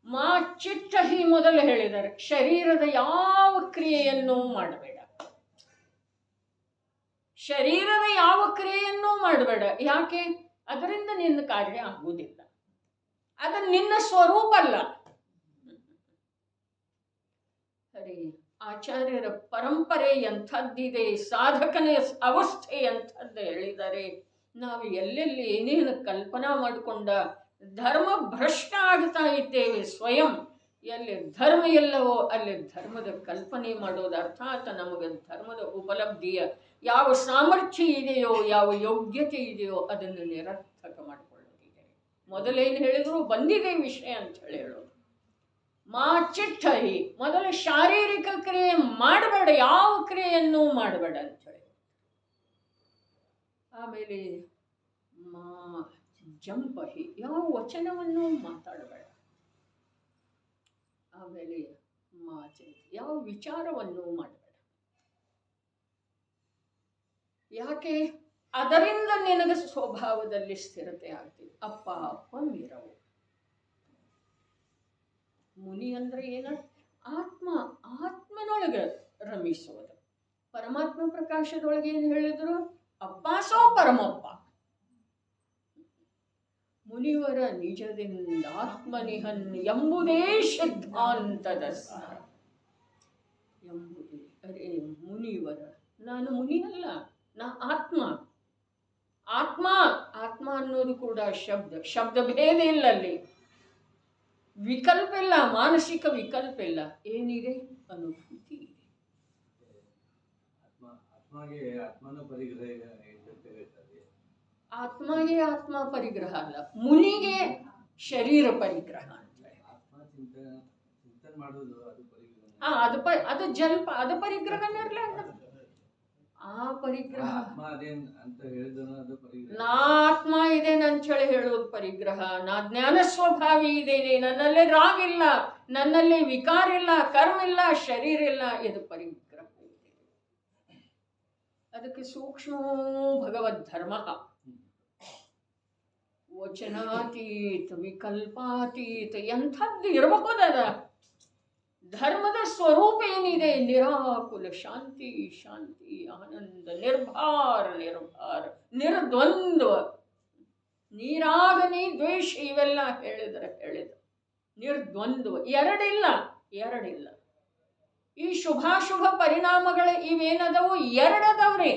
ಮಾ ಚಿಟ್ಟಹಿ ಮೊದಲು ಹೇಳಿದ್ದಾರೆ, ಶರೀರದ ಯಾವ ಕ್ರಿಯೆಯನ್ನು ಮಾಡಬೇಡ. ಶರೀರದ ಯಾವ ಕ್ರಿಯೆಯನ್ನು ಮಾಡಬೇಡ. ಯಾಕೆ? ಅದರಿಂದ ನಿನ್ನ ಕಾರ್ಯ ಆಗುವುದಿಲ್ಲ. ಅದು ನಿನ್ನ ಸ್ವರೂಪ ಅಲ್ಲ. ಸರಿ, ಆಚಾರ್ಯರ ಪರಂಪರೆ ಎಂಥದ್ದಿದೆ, ಸಾಧಕನ ಅವಸ್ಥೆ ಎಂಥದ್ದು ಹೇಳಿದ್ದಾರೆ. ನಾವು ಎಲ್ಲೆಲ್ಲಿ ಏನೇನು ಕಲ್ಪನಾ ಮಾಡಿಕೊಂಡ ಧರ್ಮ ಭ್ರಷ್ಟ ಆಗ್ತಾ ಇದ್ದೇವೆ ಸ್ವಯಂ. ಎಲ್ಲಿ ಧರ್ಮ ಎಲ್ಲವೋ ಅಲ್ಲಿ ಧರ್ಮದ ಕಲ್ಪನೆ ಮಾಡೋದು, ಅರ್ಥಾತ್ ನಮಗೆ ಧರ್ಮದ ಉಪಲಬ್ಧಿಯ ಯಾವ ಸಾಮರ್ಥ್ಯ ಇದೆಯೋ, ಯಾವ ಯೋಗ್ಯತೆ ಇದೆಯೋ ಅದನ್ನು ನಿರರ್ಥಕ ಮಾಡಿಕೊಳ್ಳೋದಿದೆ. ಮೊದಲೇನು ಹೇಳಿದ್ರು ಬಂದಿದೆ ವಿಷಯ ಅಂತ ಹೇಳೋದು. ಮಾ ಚಿಟ್ಟಹಿ, ಮೊದಲು ಶಾರೀರಿಕ ಕ್ರಿಯೆ ಮಾಡಬೇಡ, ಯಾವ ಕ್ರಿಯೆಯನ್ನು ಮಾಡಬೇಡ ಅಂತ ಹೇಳಿ. ಆಮೇಲೆ ಮಾ ಜಂಪಹಿ, ಯಾವ ವಚನವನ್ನು ಮಾತಾಡಬೇಡ. ಆಮೇಲೆ ಮಾಚೆ, ಯಾವ ವಿಚಾರವನ್ನು ಮಾಡಬೇಡ. ಯಾಕೆ? ಅದರಿಂದ ನಿನಗೆ ಸ್ವಭಾವದಲ್ಲಿ ಸ್ಥಿರತೆ ಆಗ್ತದೆ. ಅಪ್ಪ ಅಪ್ಪ ಮೀರವು. ಮುನಿ ಅಂದ್ರೆ ಏನ? ಆತ್ಮ, ಆತ್ಮನೊಳಗೆ ರಮಿಸೋದು. ಪರಮಾತ್ಮ ಪ್ರಕಾಶದೊಳಗೆ ಏನು ಹೇಳಿದ್ರು? ಅಪ್ಪಾಸೋ ಪರಮಪ್ಪ. ಮುನಿವರ ನಿಜದಿಂದ ಆತ್ಮನಿಹನ್ ಎಂಬುದೇ ಸಿದ್ಧಾಂತದ ಸಾರ. ಎಂಬುದೇ ಅರೇ ಮುನಿವರ, ನಾನು ಮುನಿ ಅಲ್ಲ, ನಾ ಆತ್ಮ. ಆತ್ಮ ಆತ್ಮ ಅನ್ನೋದು ಕೂಡ ಶಬ್ದ ಭೇದ ಇಲ್ಲ ಅಲ್ಲಿ. ವಿಕಲ್ಪ ಇಲ್ಲ, ಮಾನಸಿಕ ವಿಕಲ್ಪ ಇಲ್ಲ. ಏನಿದೆ? ಅನುಭೂತಿ ಇದೆ. ಆತ್ಮಗೆ ಆತ್ಮ ಪರಿಗ್ರಹ ಅಲ್ಲ, ಮುನಿಗೆ ಶರೀರ ಪರಿಗ್ರಹ ಅಂತ ಹೇಳಿ. ಅದು ಜಲ್ಪ, ಅದು ಪರಿಗ್ರಹನೇ ಇರಲಿ. ಆ ಪರಿಗ್ರಹ ನಾ ಆತ್ಮ ಇದೇನೆ ಅಂತ ಹೇಳಿ ಹೇಳೋದು ಪರಿಗ್ರಹ. ನಾ ಜ್ಞಾನ ಸ್ವಭಾವಿ ಇದ್ದೇನೆ, ನನ್ನಲ್ಲಿ ರಾಗ ಇಲ್ಲ, ನನ್ನಲ್ಲಿ ವಿಕಾರ ಇಲ್ಲ, ಕರ್ಮ ಇಲ್ಲ, ಶರೀರ ಇಲ್ಲ, ಇದು ಪರಿಗ್ರಹ ಇದೆ. ಅದಕ್ಕೆ ಸೂಕ್ಷ್ಮ ಭಗವದ್ ಧರ್ಮ. ವಚನಾತೀತ ವಿಕಲ್ಪಾತೀತ ಎಂಥದ್ದು ಇರಬಹುದದ. ಧರ್ಮದ ಸ್ವರೂಪ ಏನಿದೆ? ನಿರಾಕುಲ ಶಾಂತಿ, ಶಾಂತಿ ಆನಂದ, ನಿರ್ಭಾರ ನಿರ್ಭಾರ, ನಿರ್ದ್ವಂದ್ವ. ನೀರಾಗನಿ ದ್ವೇಷ ಇವೆಲ್ಲ ಹೇಳಿದ ನಿರ್ದ್ವಂದ್ವ. ಎರಡಿಲ್ಲ. ಈ ಶುಭಾಶುಭ ಪರಿಣಾಮಗಳು ಇವೇನದವು? ಎರಡದವ್ರಿ.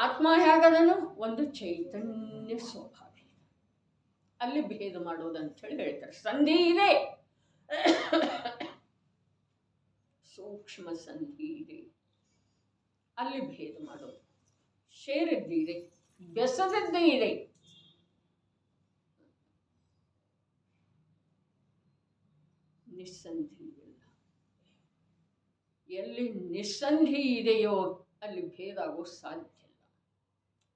ಆತ್ಮ ಹೇಗದನು? ಒಂದು ಚೈತನ್ಯ ಸ್ವಭಾವ. ಅಲ್ಲಿ ಭೇದ ಮಾಡೋದಂತ ಹೇಳಿ ಹೇಳ್ತಾರೆ. ಸಂಧಿ ಇದೆ, ಸೂಕ್ಷ್ಮ ಸಂಧಿ ಇದೆ, ಅಲ್ಲಿ ಭೇದ ಮಾಡೋದು. ಸೇರಿದ್ದಿದೆ, ಬೆಸದದ್ದೇ ಇದೆ. ನಿಸ್ಸಂಧಿ ಇಲ್ಲ. ಎಲ್ಲಿ ನಿಸ್ಸಂಧಿ ಇದೆಯೋ ಅಲ್ಲಿ ಭೇದ ಆಗೋ ಸಾಧ್ಯ ಇಲ್ಲ.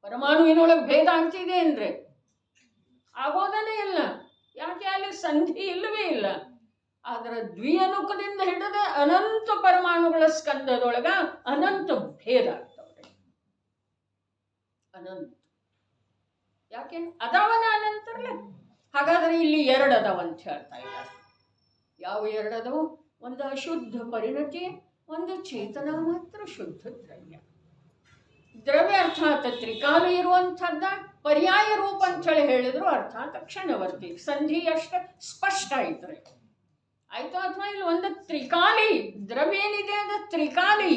ಪರಮಾಣುವಿನೊಳಗೆ ಭೇದ ಆಗ್ತಿದೆ ಅಂದ್ರೆ ಆಗೋದನೇ ಇಲ್ಲ. ಯಾಕೆ? ಅಲ್ಲಿ ಸಂಧಿ ಇಲ್ಲವೇ ಇಲ್ಲ. ಅದರ ದ್ವಿಯನುಕದಿಂದ ಹಿಡಿದ ಅನಂತ ಪರಮಾಣುಗಳ ಸ್ಕಂದದೊಳಗ ಅನಂತ ಭೇದ ಆಗ್ತವ್ರೆ. ಅನಂತ. ಯಾಕೆ? ಅದಾವನ ಅನಂತರಲ್ಲ. ಹಾಗಾದ್ರೆ ಇಲ್ಲಿ ಎರಡದವಂತ ಹೇಳ್ತಾ ಇದ್ದಾರೆ. ಯಾವ ಎರಡದವು? ಒಂದು ಅಶುದ್ಧ ಪರಿಣತಿ, ಒಂದು ಚೇತನ ಮಾತ್ರ ಶುದ್ಧ ದ್ರವ್ಯ. ದ್ರವ್ಯ ಅರ್ಥಾತ್ ತ್ರಿಕಾಲ ಇರುವಂಥದ್ದ. ಪರ್ಯಾಯ ರೂಪ ಅಂತ ಹೇಳಿ ಹೇಳಿದ್ರು ಅರ್ಥಾತ್ ಕ್ಷಣವರ್ತಿ. ಸಂಧಿ ಅಷ್ಟ ಸ್ಪಷ್ಟ ಐತ್ರಿ. ಆಯ್ತು ಅಥವಾ ಇಲ್ಲ? ಒಂದು ತ್ರಿಕಾಲಿ ದ್ರವ್ಯ ಏನಿದೆ ಅದು ತ್ರಿಕಾಲಿ.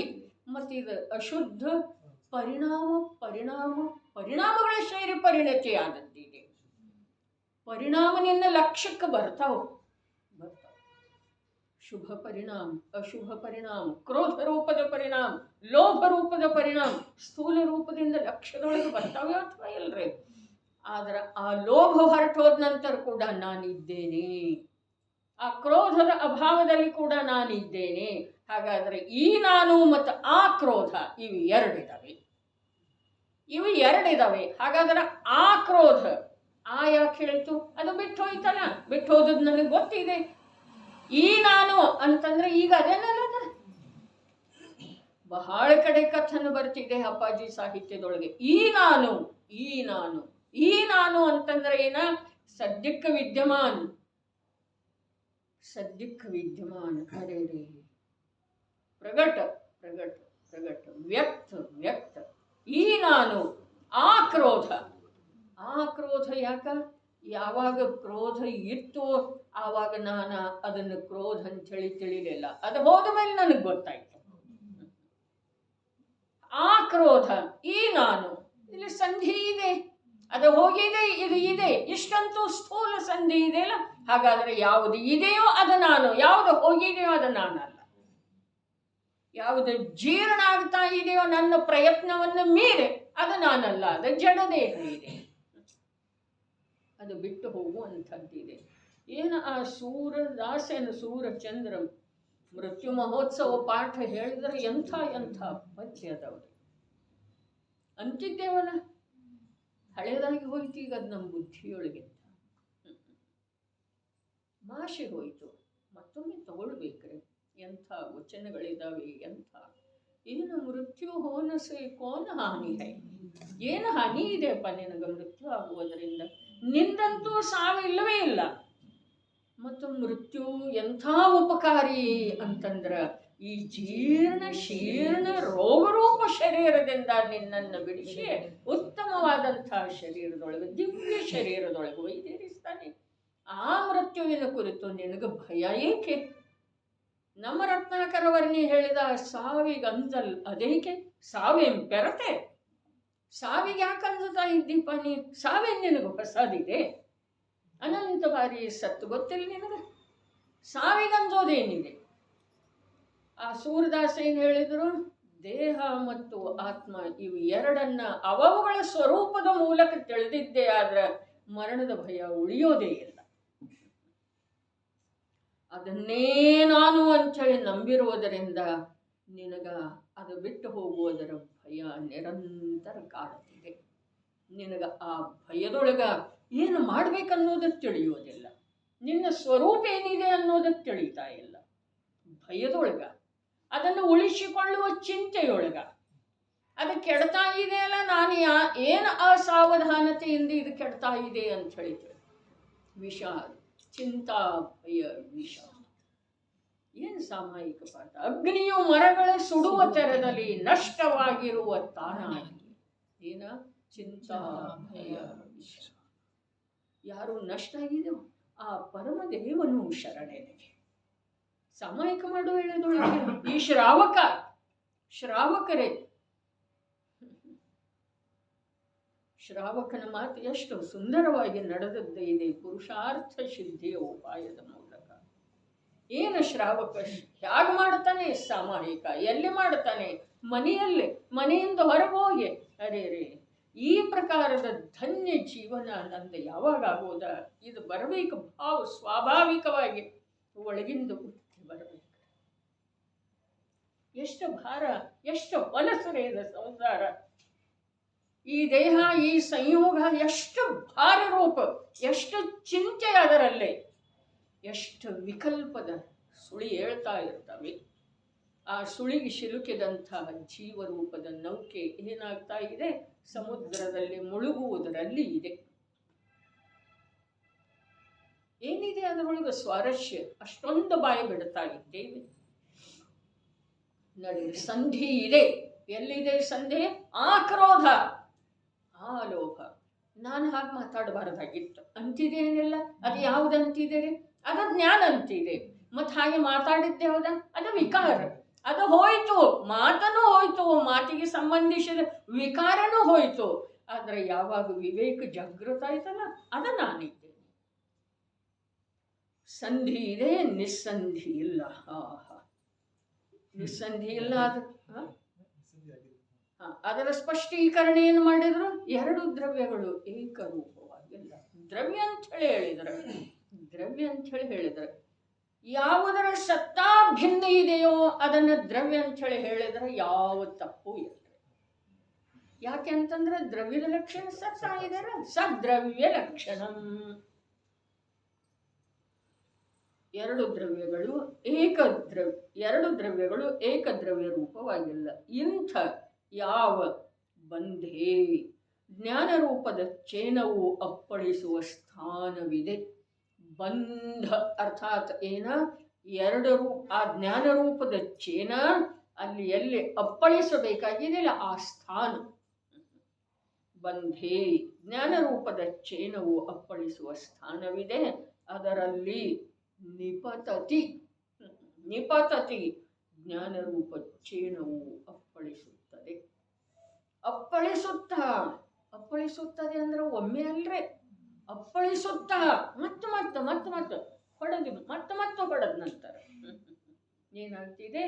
ಮತ್ತಿದು ಅಶುದ್ಧ ಪರಿಣಾಮಗಳ ಸೇರಿ ಪರಿಣತಿ ಆದದ್ದಿದೆ. ಪರಿಣಾಮನಿಂದ ಲಕ್ಷ್ಯಕ್ಕೆ ಬರ್ತಾವ. ಶುಭ ಪರಿಣಾಮ, ಅಶುಭ ಪರಿಣಾಮ, ಕ್ರೋಧ ರೂಪದ ಪರಿಣಾಮ, ಲೋಭ ರೂಪದ ಪರಿಣಾಮ ಸ್ಥೂಲ ರೂಪದಿಂದ ಲಕ್ಷ್ಯದೊಳಗೆ ಬರ್ತಾವೆ ಅಥವಾ ಇಲ್ರಿ? ಆದ್ರೆ ಆ ಲೋಭ ಹೊರಟೋದ ನಂತರ ಕೂಡ ನಾನಿದ್ದೇನೆ, ಆ ಕ್ರೋಧದ ಅಭಾವದಲ್ಲಿ ಕೂಡ ನಾನಿದ್ದೇನೆ. ಹಾಗಾದ್ರೆ ಈ ನಾನು ಮತ್ತು ಆ ಕ್ರೋಧ ಇವು ಎರಡಿದಾವೆ. ಹಾಗಾದ್ರೆ ಆ ಕ್ರೋಧ ಆ ಯಾಕೆ ಹೇಳ್ತು? ಅದು ಬಿಟ್ಟು ಹೋಯ್ತಲ್ಲ. ಬಿಟ್ಟು ಹೋದದ್ದು ನನಗೆ ಗೊತ್ತಿದೆ. ಈ ನಾನು ಅಂತಂದ್ರೆ ಈಗ ಅದೇನಲ್ಲ, ಬಹಳ ಕಡೆ ಕಥನ ಬರ್ತಿದೆ ಅಪ್ಪಾಜಿ ಸಾಹಿತ್ಯದೊಳಗೆ. ಈ ನಾನು ಅಂತಂದ್ರೆ ಏನ? ಸದ್ಯಕ್ಕೆ ವಿದ್ಯಮಾನ. ಅರೆ ಪ್ರಗಟ ವ್ಯಕ್ತ. ಈ ನಾನು, ಆ ಕ್ರೋಧ ಯಾಕ? ಯಾವಾಗ ಕ್ರೋಧ ಇತ್ತು ಆವಾಗ ನಾನು ಅದನ್ನು ಕ್ರೋಧ ಅಂತ ಹೇಳಿ ತಿಳಿಲಿಲ್ಲ. ಅದು ಹೋದ ಮೇಲೆ ನನಗೆ ಗೊತ್ತಾಯ್ತು. ಆ ಕ್ರೋಧ, ಈ ನಾನು, ಇಲ್ಲಿ ಸಂಧಿ ಇದೆ. ಅದು ಹೋಗಿದೆ, ಇದು ಇದೆ. ಇಷ್ಟಂತೂ ಸ್ಥೂಲ ಸಂಧಿ ಇದೆಯಲ್ಲ. ಹಾಗಾದ್ರೆ ಯಾವುದು ಇದೆಯೋ ಅದು ನಾನು, ಯಾವುದು ಹೋಗಿದೆಯೋ ಅದು ನಾನಲ್ಲ. ಯಾವುದು ಜೀರ್ಣ ಆಗ್ತಾ ಇದೆಯೋ ನನ್ನ ಪ್ರಯತ್ನವನ್ನು ಮೀರಿ ಅದು ನಾನಲ್ಲ. ಅದು ಜಡದೇಹ ಇದೆ, ಅದು ಬಿಟ್ಟು ಹೋಗುವಂಥದ್ದಿದೆ. ಏನು ಆ ಸೂರಚಂದ್ರ ಮೃತ್ಯು ಮಹೋತ್ಸವ ಪಾಠ ಹೇಳಿದ್ರೆ ಎಂಥ ಪದ್ಯ ಅದವ್ರು. ಅಂತಿದ್ದೇವಲ್ಲ, ಹಳೇದಾಗಿ ಹೋಯ್ತು. ಈಗ ಅದು ನಮ್ಮ ಬುದ್ಧಿಯೊಳಗೆ ಮಾಶಿ ಹೋಯಿತು. ಮತ್ತೊಮ್ಮೆ ತಗೊಳ್ಬೇಕ್ರೆ ಎಂಥ ವಚನಗಳಿದ್ದಾವೆ, ಎಂಥ ಏನು ಮೃತ್ಯು ಹೋನ ಸೇ ಕೋನ ಹಾನಿ ಹೈ. ಏನು ಹಾನಿ ಇದೆಯಪ್ಪ ನಿನಗೆ ಮೃತ್ಯು ಆಗುವುದರಿಂದ? ನಿಂದಂತೂ ಸಾವಿಲ್ಲವೇ ಇಲ್ಲ. ಮತ್ತು ಮೃತ್ಯು ಎಂಥ ಉಪಕಾರಿ ಅಂತಂದ್ರ ಈ ಜೀರ್ಣ ಶೀರ್ಣ ರೋಗರೂಪ ಶರೀರದಿಂದ ನಿನ್ನನ್ನು ಬಿಡಿಸಿ ಉತ್ತಮವಾದಂಥ ಶರೀರದೊಳಗೆ, ದಿವ್ಯ ಶರೀರದೊಳಗೆ ಒಯ್ದಿರಿಸ್ತಾನೆ. ಆ ಮೃತ್ಯುವಿನ ಕುರಿತು ನಿನಗೆ ಭಯ ಏಕೆ? ನಮ್ಮ ರತ್ನಾಕರ ವರ್ಣಿ ಹೇಳಿದ ಸಾವಿಗೆ ಅಂಜಲ್ ಅದೇಕೆ? ಸಾವೇಂ ಬೆರತೆ? ಸಾವಿಗೆ ಯಾಕೆ ಅಂಜುತ್ತಾ ಇದ್ದೀಪ ನೀ? ಸಾವೇನು ನಿನಗೆ ಹೊಸದಿದೆ? ಅನಂತ ಬಾರಿ ಸತ್ತು ಗೊತ್ತಿಲ್ಲ ನಿನಗೆ? ಸಾವಿಗಂಜೋದೇನಿದೆ? ಆ ಸೂರದಾಸ ಏನು ಹೇಳಿದ್ರು? ದೇಹ ಮತ್ತು ಆತ್ಮ ಇವು ಎರಡನ್ನ ಅವವುಗಳ ಸ್ವರೂಪದ ಮೂಲಕ ತಿಳಿದಿದ್ದೇ ಆದ್ರೆ ಮರಣದ ಭಯ ಉಳಿಯೋದೇ ಇಲ್ಲ. ಅದನ್ನೇ ನಾನು ಅಂಥೇಳಿ ನಂಬಿರುವುದರಿಂದ ನಿನಗ ಅದು ಬಿಟ್ಟು ಹೋಗುವುದರ ಭಯ ನಿರಂತರ ಕಾಡುತ್ತಿದೆ. ನಿನಗ ಆ ಭಯದೊಳಗ ಏನು ಮಾಡ್ಬೇಕನ್ನೋದಕ್ಕೆ ತಿಳಿಯೋದಿಲ್ಲ. ನಿನ್ನ ಸ್ವರೂಪ ಏನಿದೆ ಅನ್ನೋದಕ್ಕೆ ತಿಳಿತಾ ಇಲ್ಲ. ಭಯದೊಳಗ ಅದನ್ನು ಉಳಿಸಿಕೊಳ್ಳುವ ಚಿಂತೆಯೊಳಗ ಅದು ಕೆಡ್ತಾ ಇದೆ ಅಲ್ಲ, ನಾನು ಏನು ಅಸಾವಧಾನತೆಯಿಂದ ಇದು ಕೆಡ್ತಾ ಇದೆ ಅಂತ ಹೇಳಿದ್ರೆ ವಿಷಾದ, ಚಿಂತಾ, ಭಯ, ವಿಷಾದ. ಏನು ಸಾಮಾಯಿಕ ಪಾಠ? ಅಗ್ನಿಯು ಮರಗಳ ಸುಡುವ ತೆರದಲ್ಲಿ ನಷ್ಟವಾಗಿರುವ ತಾನಾಗಿ ಏನ ಚಿಂತಾ, ಭಯ, ವಿಷಾದ. ಯಾರು ನಷ್ಟ ಆಗಿದೆಯೋ ಆ ಪರಮದೇವನು ಶರಣೆನಿಗೆ. ಸಾಮಾಯಿಕ ಮಾಡುವ ಹೇಳೋದೊಳಗೆ ಈ ಶ್ರಾವಕರೇ, ಶ್ರಾವಕನ ಮಾತು ಎಷ್ಟು ಸುಂದರವಾಗಿ ನಡೆದದ್ದೇ ಇದೆ. ಪುರುಷಾರ್ಥ ಸಿದ್ಧಿಯ ಉಪಾಯದ ಮೂಲಕ ಏನು ಶ್ರಾವಕ ಹೇಗೆ ಮಾಡ್ತಾನೆ? ಸಾಮಾಯಿಕ ಎಲ್ಲಿ ಮಾಡ್ತಾನೆ? ಮನೆಯಲ್ಲೇ, ಮನೆಯಿಂದ ಹೊರಗೋಗಿ ಅರೇ ರೇ ಈ ಪ್ರಕಾರದ ಧನ್ಯ ಜೀವನ ನಂದು ಯಾವಾಗ ಆಗೋದ? ಇದು ಬರಬೇಕು ಭಾವ ಸ್ವಾಭಾವಿಕವಾಗಿ ಒಳಗಿಂದ ಬರಬೇಕು. ಎಷ್ಟು ಭಾರ, ಎಷ್ಟು ಹೊಲಸರೆ ಇದೆ ಸಂಸಾರ. ಈ ದೇಹ, ಈ ಸಂಯೋಗ ಎಷ್ಟು ಭಾರ ರೂಪ, ಎಷ್ಟು ಚಿಂತೆ ಅದರಲ್ಲೇ, ಎಷ್ಟು ವಿಕಲ್ಪದ ಸುಳಿ ಹೇಳ್ತಾ ಇರ್ತವೆ. ಆ ಸುಳಿಗೆ ಸಿಲುಕಿದಂಥ ಜೀವರೂಪದ ನೌಕೆ ಏನಾಗ್ತಾ ಇದೆ? ಸಮುದ್ರದಲ್ಲಿ ಮುಳುಗುವುದರಲ್ಲಿ ಇದೆ. ಏನಿದೆ ಅದರೊಳಗೆ ಸ್ವಾರಸ್ಯ? ಅಷ್ಟೊಂದು ಬಾಯಿ ಬಿಡ್ತಾ ಇದ್ದೇವೆ. ನಡಿ, ಸಂಧಿ ಇದೆ. ಎಲ್ಲಿದೆ ಸಂಧಿ? ಆ ಕ್ರೋಧ, ಆ ಲೋಭ. ನಾನು ಹಾಗೆ ಮಾತಾಡಬಾರ್ದಾಗಿತ್ತು ಅಂತಿದೇನಿಲ್ಲ. ಅದು ಯಾವುದಂತಿದೆ? ಅದು ಜ್ಞಾನ ಅಂತಿದೆ. ಮತ್ತು ಹಾಗೆ ಮಾತಾಡಿದ್ದೆ ಹೌದ? ಅದು ವಿಕಾರ. ಅದು ಹೋಯ್ತು, ಮಾತನೂ ಹೋಯ್ತು, ಮಾತಿಗೆ ಸಂಬಂಧಿಸಿದ ವಿಕಾರನೂ ಹೋಯ್ತು. ಆದರೆ ಯಾವಾಗ ವಿವೇಕ ಜಾಗೃತ ಆಯ್ತಲ್ಲ, ಅದು ನಾನಿದ್ದೇನೆ. ಸಂಧಿ ಇದೆ, ನಿಸ್ಸಂಧಿ ಇಲ್ಲ. ನಿಸ್ಸಂಧಿ ಇಲ್ಲ. ಅದು ಅದರ ಸ್ಪಷ್ಟೀಕರಣ ಏನು ಮಾಡಿದ್ರು? ಎರಡು ದ್ರವ್ಯಗಳು ಏಕರೂಪವಾಗಿಲ್ಲ. ದ್ರವ್ಯ ಅಂತ ಹೇಳಿ ಹೇಳಿದ್ರು, ದ್ರವ್ಯ ಅಂತ ಹೇಳಿ ಹೇಳಿದ್ರು. ಯಾವುದರ ಸತ್ತಾ ಭಿನ್ನ ಇದೆಯೋ ಅದನ್ನು ದ್ರವ್ಯ ಅಂತ ಹೇಳಿ ಹೇಳಿದ್ರೆ ಯಾವ ತಪ್ಪು ಇಲ್ಲ. ಯಾಕೆ ಅಂತಂದ್ರೆ ದ್ರವ್ಯದ ಲಕ್ಷಣ ಸತ್ತ ಇದಾರೆ, ಸದ್ರವ್ಯ ಲಕ್ಷಣ. ಎರಡು ದ್ರವ್ಯಗಳು ಏಕದ್ರವ್ಯ ರೂಪವಾಗಿಲ್ಲ. ಇಂಥ ಯಾವ ಬಂಧೇ ಜ್ಞಾನ ರೂಪದ ಚೇನವು ಅಪ್ಪಳಿಸುವ ಸ್ಥಾನವಿದೆ. ಬಂಧ ಅರ್ಥಾತ್ ಏನ? ಎರಡು ಆ ಜ್ಞಾನ ರೂಪದ ಚೇನ ಅಲ್ಲಿ ಎಲ್ಲಿ ಅಪ್ಪಳಿಸಬೇಕಾಗಿದೆಯಲ್ಲ ಆ ಸ್ಥಾನ. ಬಂಧೇ ಜ್ಞಾನ ರೂಪದ ಚೇನವು ಅಪ್ಪಳಿಸುವ ಸ್ಥಾನವಿದೆ. ಅದರಲ್ಲಿ ನಿಪತತಿ ಜ್ಞಾನರೂಪ ಚೇನವು ಅಪ್ಪಳಿಸುತ್ತದೆ. ಅಪ್ಪಳಿಸುತ್ತದೆ ಅಂದ್ರೆ ಒಮ್ಮೆ ಅಲ್ರೆ, ಅಪ್ಪಳಿಸುತ್ತಾ ಮತ್ತೆ ಹೊಡೆದು ಮತ್ತೆ ಹೊಡೆದ ನಂತರ ಏನಾಗ್ತಿದೆ?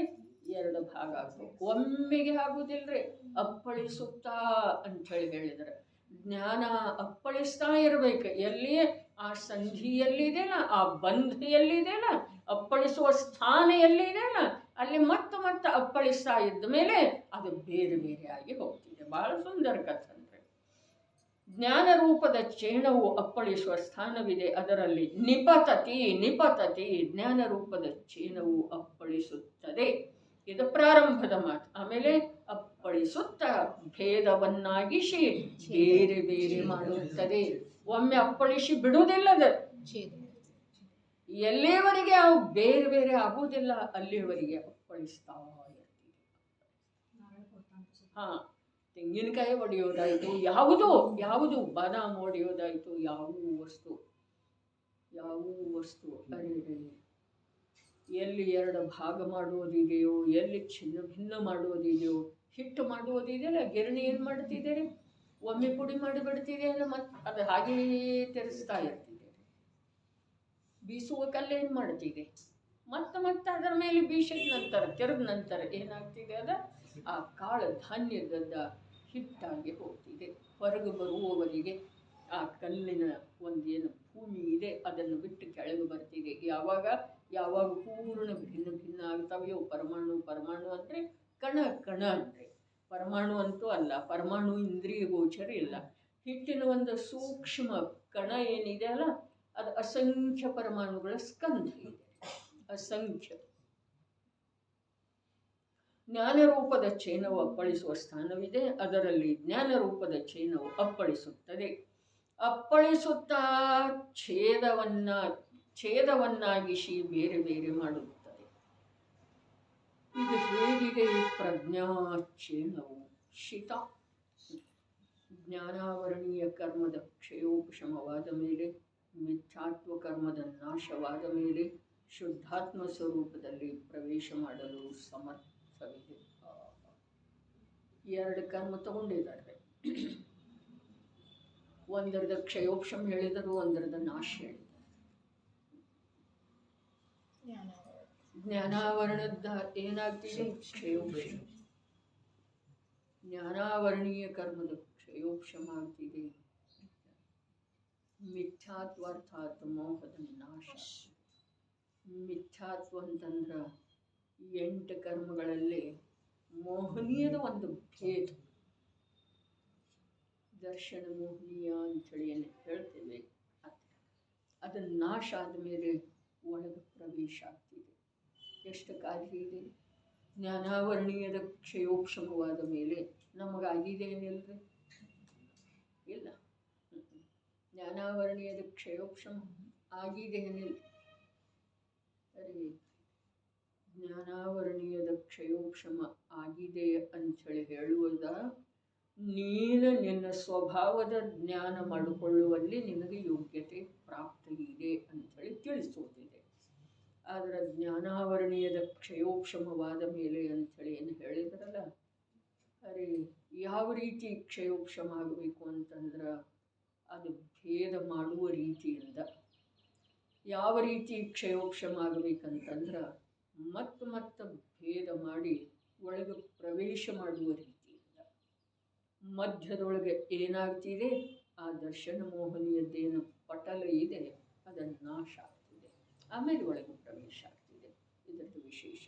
ಎರಡು ಭಾಗ ಆಗ್ಬೇಕು. ಒಮ್ಮೆಗೆ ಆಗುವುದಿಲ್ರಿ, ಅಪ್ಪಳಿಸುತ್ತಾ ಅಂತ ಹೇಳಿದ್ರೆ ಜ್ಞಾನ ಅಪ್ಪಳಿಸ್ತಾ ಇರಬೇಕು. ಎಲ್ಲಿ? ಆ ಸಂಧಿ ಎಲ್ಲಿದೆಯಲ್ಲ, ಆ ಬಂಧ ಎಲ್ಲಿದೆಯಲ್ಲ, ಅಪ್ಪಳಿಸುವ ಸ್ಥಾನ ಎಲ್ಲಿದೆಯಲ್ಲ, ಅಲ್ಲಿ ಮತ್ತೆ ಅಪ್ಪಳಿಸ್ತಾ ಇದ್ದ ಮೇಲೆ ಅದು ಬೇರೆ ಬೇರೆ ಆಗಿ ಹೋಗ್ತಿದೆ. ಬಹಳ ಸುಂದರ ಕಥೆ. ಜ್ಞಾನ ರೂಪದ ಚೇಣವು ಅಪ್ಪಳಿಸುವ ಸ್ಥಾನವಿದೆ, ಅದರಲ್ಲಿ ನಿಪತತಿ ನಿಪತತಿ ಜ್ಞಾನ ರೂಪದ ಚೇಣವು ಅಪ್ಪಳಿಸುತ್ತದೆ. ಇದು ಪ್ರಾರಂಭದ ಮಾತು. ಆಮೇಲೆ ಅಪ್ಪಳಿಸುತ್ತಾ ಭೇದವನ್ನಾಗಿಸಿ ಬೇರೆ ಬೇರೆ ಮಾಡುತ್ತದೆ. ಒಮ್ಮೆ ಅಪ್ಪಳಿಸಿ ಬಿಡುವುದಿಲ್ಲದ, ಎಲ್ಲಿಯವರೆಗೆ ಅವು ಬೇರೆ ಬೇರೆ ಆಗುವುದಿಲ್ಲ ಅಲ್ಲಿಯವರೆಗೆ ಅಪ್ಪಳಿಸ್ತಾ ಇರ್ತೀವಿ. ಹಾ, ತೆಂಗಿನಕಾಯಿ ಒಡೆಯೋದಾಯ್ತು, ಯಾವುದು ಬಾದಾಮ್ ಒಡೆಯೋದಾಯ್ತು, ಯಾವ ವಸ್ತು ಅರೆ ಎಲ್ಲಿ ಎರಡು ಭಾಗ ಮಾಡುವುದಿದೆಯೋ, ಎಲ್ಲಿ ಚಿನ್ನ ಭಿನ್ನ ಮಾಡುವುದಿದೆಯೋ, ಹಿಟ್ಟು ಮಾಡುವುದಿದೆಯಲ್ಲ, ಗಿರಣಿ ಏನು ಮಾಡ್ತಿದ್ದೀರಿ, ಒಮ್ಮೆ ಪುಡಿ ಮಾಡಿಬಿಡ್ತಿದೆಯಲ್ಲ, ಮತ್ತು ಅದು ಹಾಗೆಯೇ ತೆರೆಸ್ತಾ ಇರ್ತಿದೆ. ಬೀಸುವ ಕಲ್ಲು ಏನು ಮಾಡ್ತಿದೆ, ಮತ್ತೆ ಅದರ ಮೇಲೆ ಬೀಸಿದ ನಂತರ ತೆರೆದ ನಂತರ ಏನಾಗ್ತಿದೆ, ಅದ ಆ ಕಾಳು ಧಾನ್ಯದ ಹಿಟ್ಟಾಗಿ ಹೋಗ್ತಿದೆ. ಹೊರಗೆ ಬರುವವರಿಗೆ ಆ ಕಲ್ಲಿನ ಒಂದೇನು ಭೂಮಿ ಇದೆ ಅದನ್ನು ಬಿಟ್ಟು ಕೆಳಗೆ ಬರ್ತಿದೆ. ಯಾವಾಗ ಪೂರ್ಣ ಭಿನ್ನ ಆಗ್ತಾವೆಯೋ, ಪರಮಾಣು ಅಂದರೆ ಕಣ ಅಂದರೆ ಪರಮಾಣು ಅಂತೂ ಅಲ್ಲ, ಪರಮಾಣು ಇಂದ್ರಿಯ ಗೋಚರ ಇಲ್ಲ. ಹಿಟ್ಟಿನ ಒಂದು ಸೂಕ್ಷ್ಮ ಕಣ ಏನಿದೆ ಅಲ್ಲ, ಅದು ಅಸಂಖ್ಯ ಪರಮಾಣುಗಳ ಸ್ಕಂಧ ಇದೆ, ಅಸಂಖ್ಯ. ಜ್ಞಾನರೂಪದ ಚೇನವು ಅಪ್ಪಳಿಸುವ ಸ್ಥಾನವಿದೆ, ಅದರಲ್ಲಿ ಜ್ಞಾನರೂಪದ ಚೇನವು ಅಪ್ಪಳಿಸುತ್ತದೆ. ಅಪ್ಪಳಿಸುತ್ತಾ ಛೇದವನ್ನಾಗಿಸಿ ಬೇರೆ ಬೇರೆ ಮಾಡುತ್ತದೆ. ಇದು ಹೇಗಿದೆ ಈ ಪ್ರಜ್ಞಾ ಚೇನವು? ಶಿತ ಜ್ಞಾನಾವರಣೀಯ ಕರ್ಮದ ಕ್ಷಯೋಪಶಮವಾದ ಮೇಲೆ, ಮಿಥ್ಯಾತ್ವ ಕರ್ಮದ ನಾಶವಾದ ಮೇಲೆ ಶುದ್ಧಾತ್ಮ ಸ್ವರೂಪದಲ್ಲಿ ಪ್ರವೇಶ ಮಾಡಲು ಸಮರ್ಥವಿದೆ. ಎರಡು ಕರ್ಮ ತಗೊಂಡಿದ್ದಾರೆ. ಒಂದರದ ಕ್ಷಯೋಪಶಮ ಹೇಳಿದರು, ಒಂದರದ ನಾಶ ಹೇಳಿದರು. ಜ್ಞಾನಾವರಣದ ಏನಾಗ್ತಿದೆ? ಕ್ಷಯೋಪಶಮ. ಜ್ಞಾನಾವರಣೀಯ ಕರ್ಮದ ಕ್ಷಯೋಪಶಮ ಆಗ್ತಿದೆ. ಮಿಥ್ಯಾತ್ವಾರ್ಥಾತ್ ಮೋಹದ ನಾಶ. ಮಿಥ್ಯಾತ್ವ ಅಂತಂದ್ರೆ 8 ಕರ್ಮಗಳಲ್ಲಿ ಮೋಹನೀಯದ ಒಂದು ಭೇದ, ದರ್ಶನ ಮೋಹನೀಯ ಅಂಥೇಳಿ ಏನು ಹೇಳ್ತೇವೆ, ಅದನ್ನ ನಾಶ ಆದಮೇಲೆ ಒಳಗೆ ಪ್ರವೇಶ ಆಗ್ತಿದೆ. ಎಷ್ಟು ಕಾರ್ಯ ಇದೆ. ಜ್ಞಾನಾವರಣೀಯದ ಕ್ಷಯೋಪಶಮವಾದ ಮೇಲೆ ನಮಗಾಗಿದೆ ಏನಿಲ್ಲರಿ? ಇಲ್ಲ. ಜ್ಞಾನಾವರಣೀಯದ ಕ್ಷಯೋಪಶಮ ಆಗಿದೆ ಏನಿಲ್ಲ? ಸರಿ, ಜ್ಞಾನಾವರಣೀಯದ ಕ್ಷಯೋಪಶಮ ಆಗಿದೆ ಅಂಥೇಳಿ ಹೇಳುವುದ, ನೀನು ನಿನ್ನ ಸ್ವಭಾವದ ಜ್ಞಾನ ಮಾಡಿಕೊಳ್ಳುವಲ್ಲಿ ನಿನಗೆ ಯೋಗ್ಯತೆ ಪ್ರಾಪ್ತಿ ಇದೆ ಅಂಥೇಳಿ ತಿಳಿಸೋದಿದೆ. ಆದರೆ ಜ್ಞಾನಾವರಣೀಯದ ಕ್ಷಯೋಪಶಮವಾದ ಮೇಲೆ ಅಂಥೇಳಿ ಏನು ಹೇಳಿದ್ರಲ್ಲ, ಅರೆ ಯಾವ ರೀತಿ ಕ್ಷಯೋಪಶಮ ಆಗಬೇಕು ಅಂತಂದ್ರೆ ಅದು ಭೇದ ಮಾಡುವ ರೀತಿಯಿಂದ. ಯಾವ ರೀತಿ ಕ್ಷಯೋಪಶಮ ಆಗಬೇಕಂತಂದ್ರೆ ಮತ್ತೆ ಭೇದ ಮಾಡಿ ಒಳಗೆ ಪ್ರವೇಶ ಮಾಡುವ ರೀತಿಯಿಂದ. ಮಧ್ಯದೊಳಗೆ ಏನಾಗ್ತಿದೆ, ಆ ದರ್ಶನ ಮೋಹನೀಯದ್ದೇನು ಪಟಲ ಇದೆ ಅದನ್ನು ನಾಶ ಆಗ್ತಿದೆ, ಆಮೇಲೆ ಒಳಗೆ ಪ್ರವೇಶ ಆಗ್ತಿದೆ. ಇದರದ್ದು ವಿಶೇಷ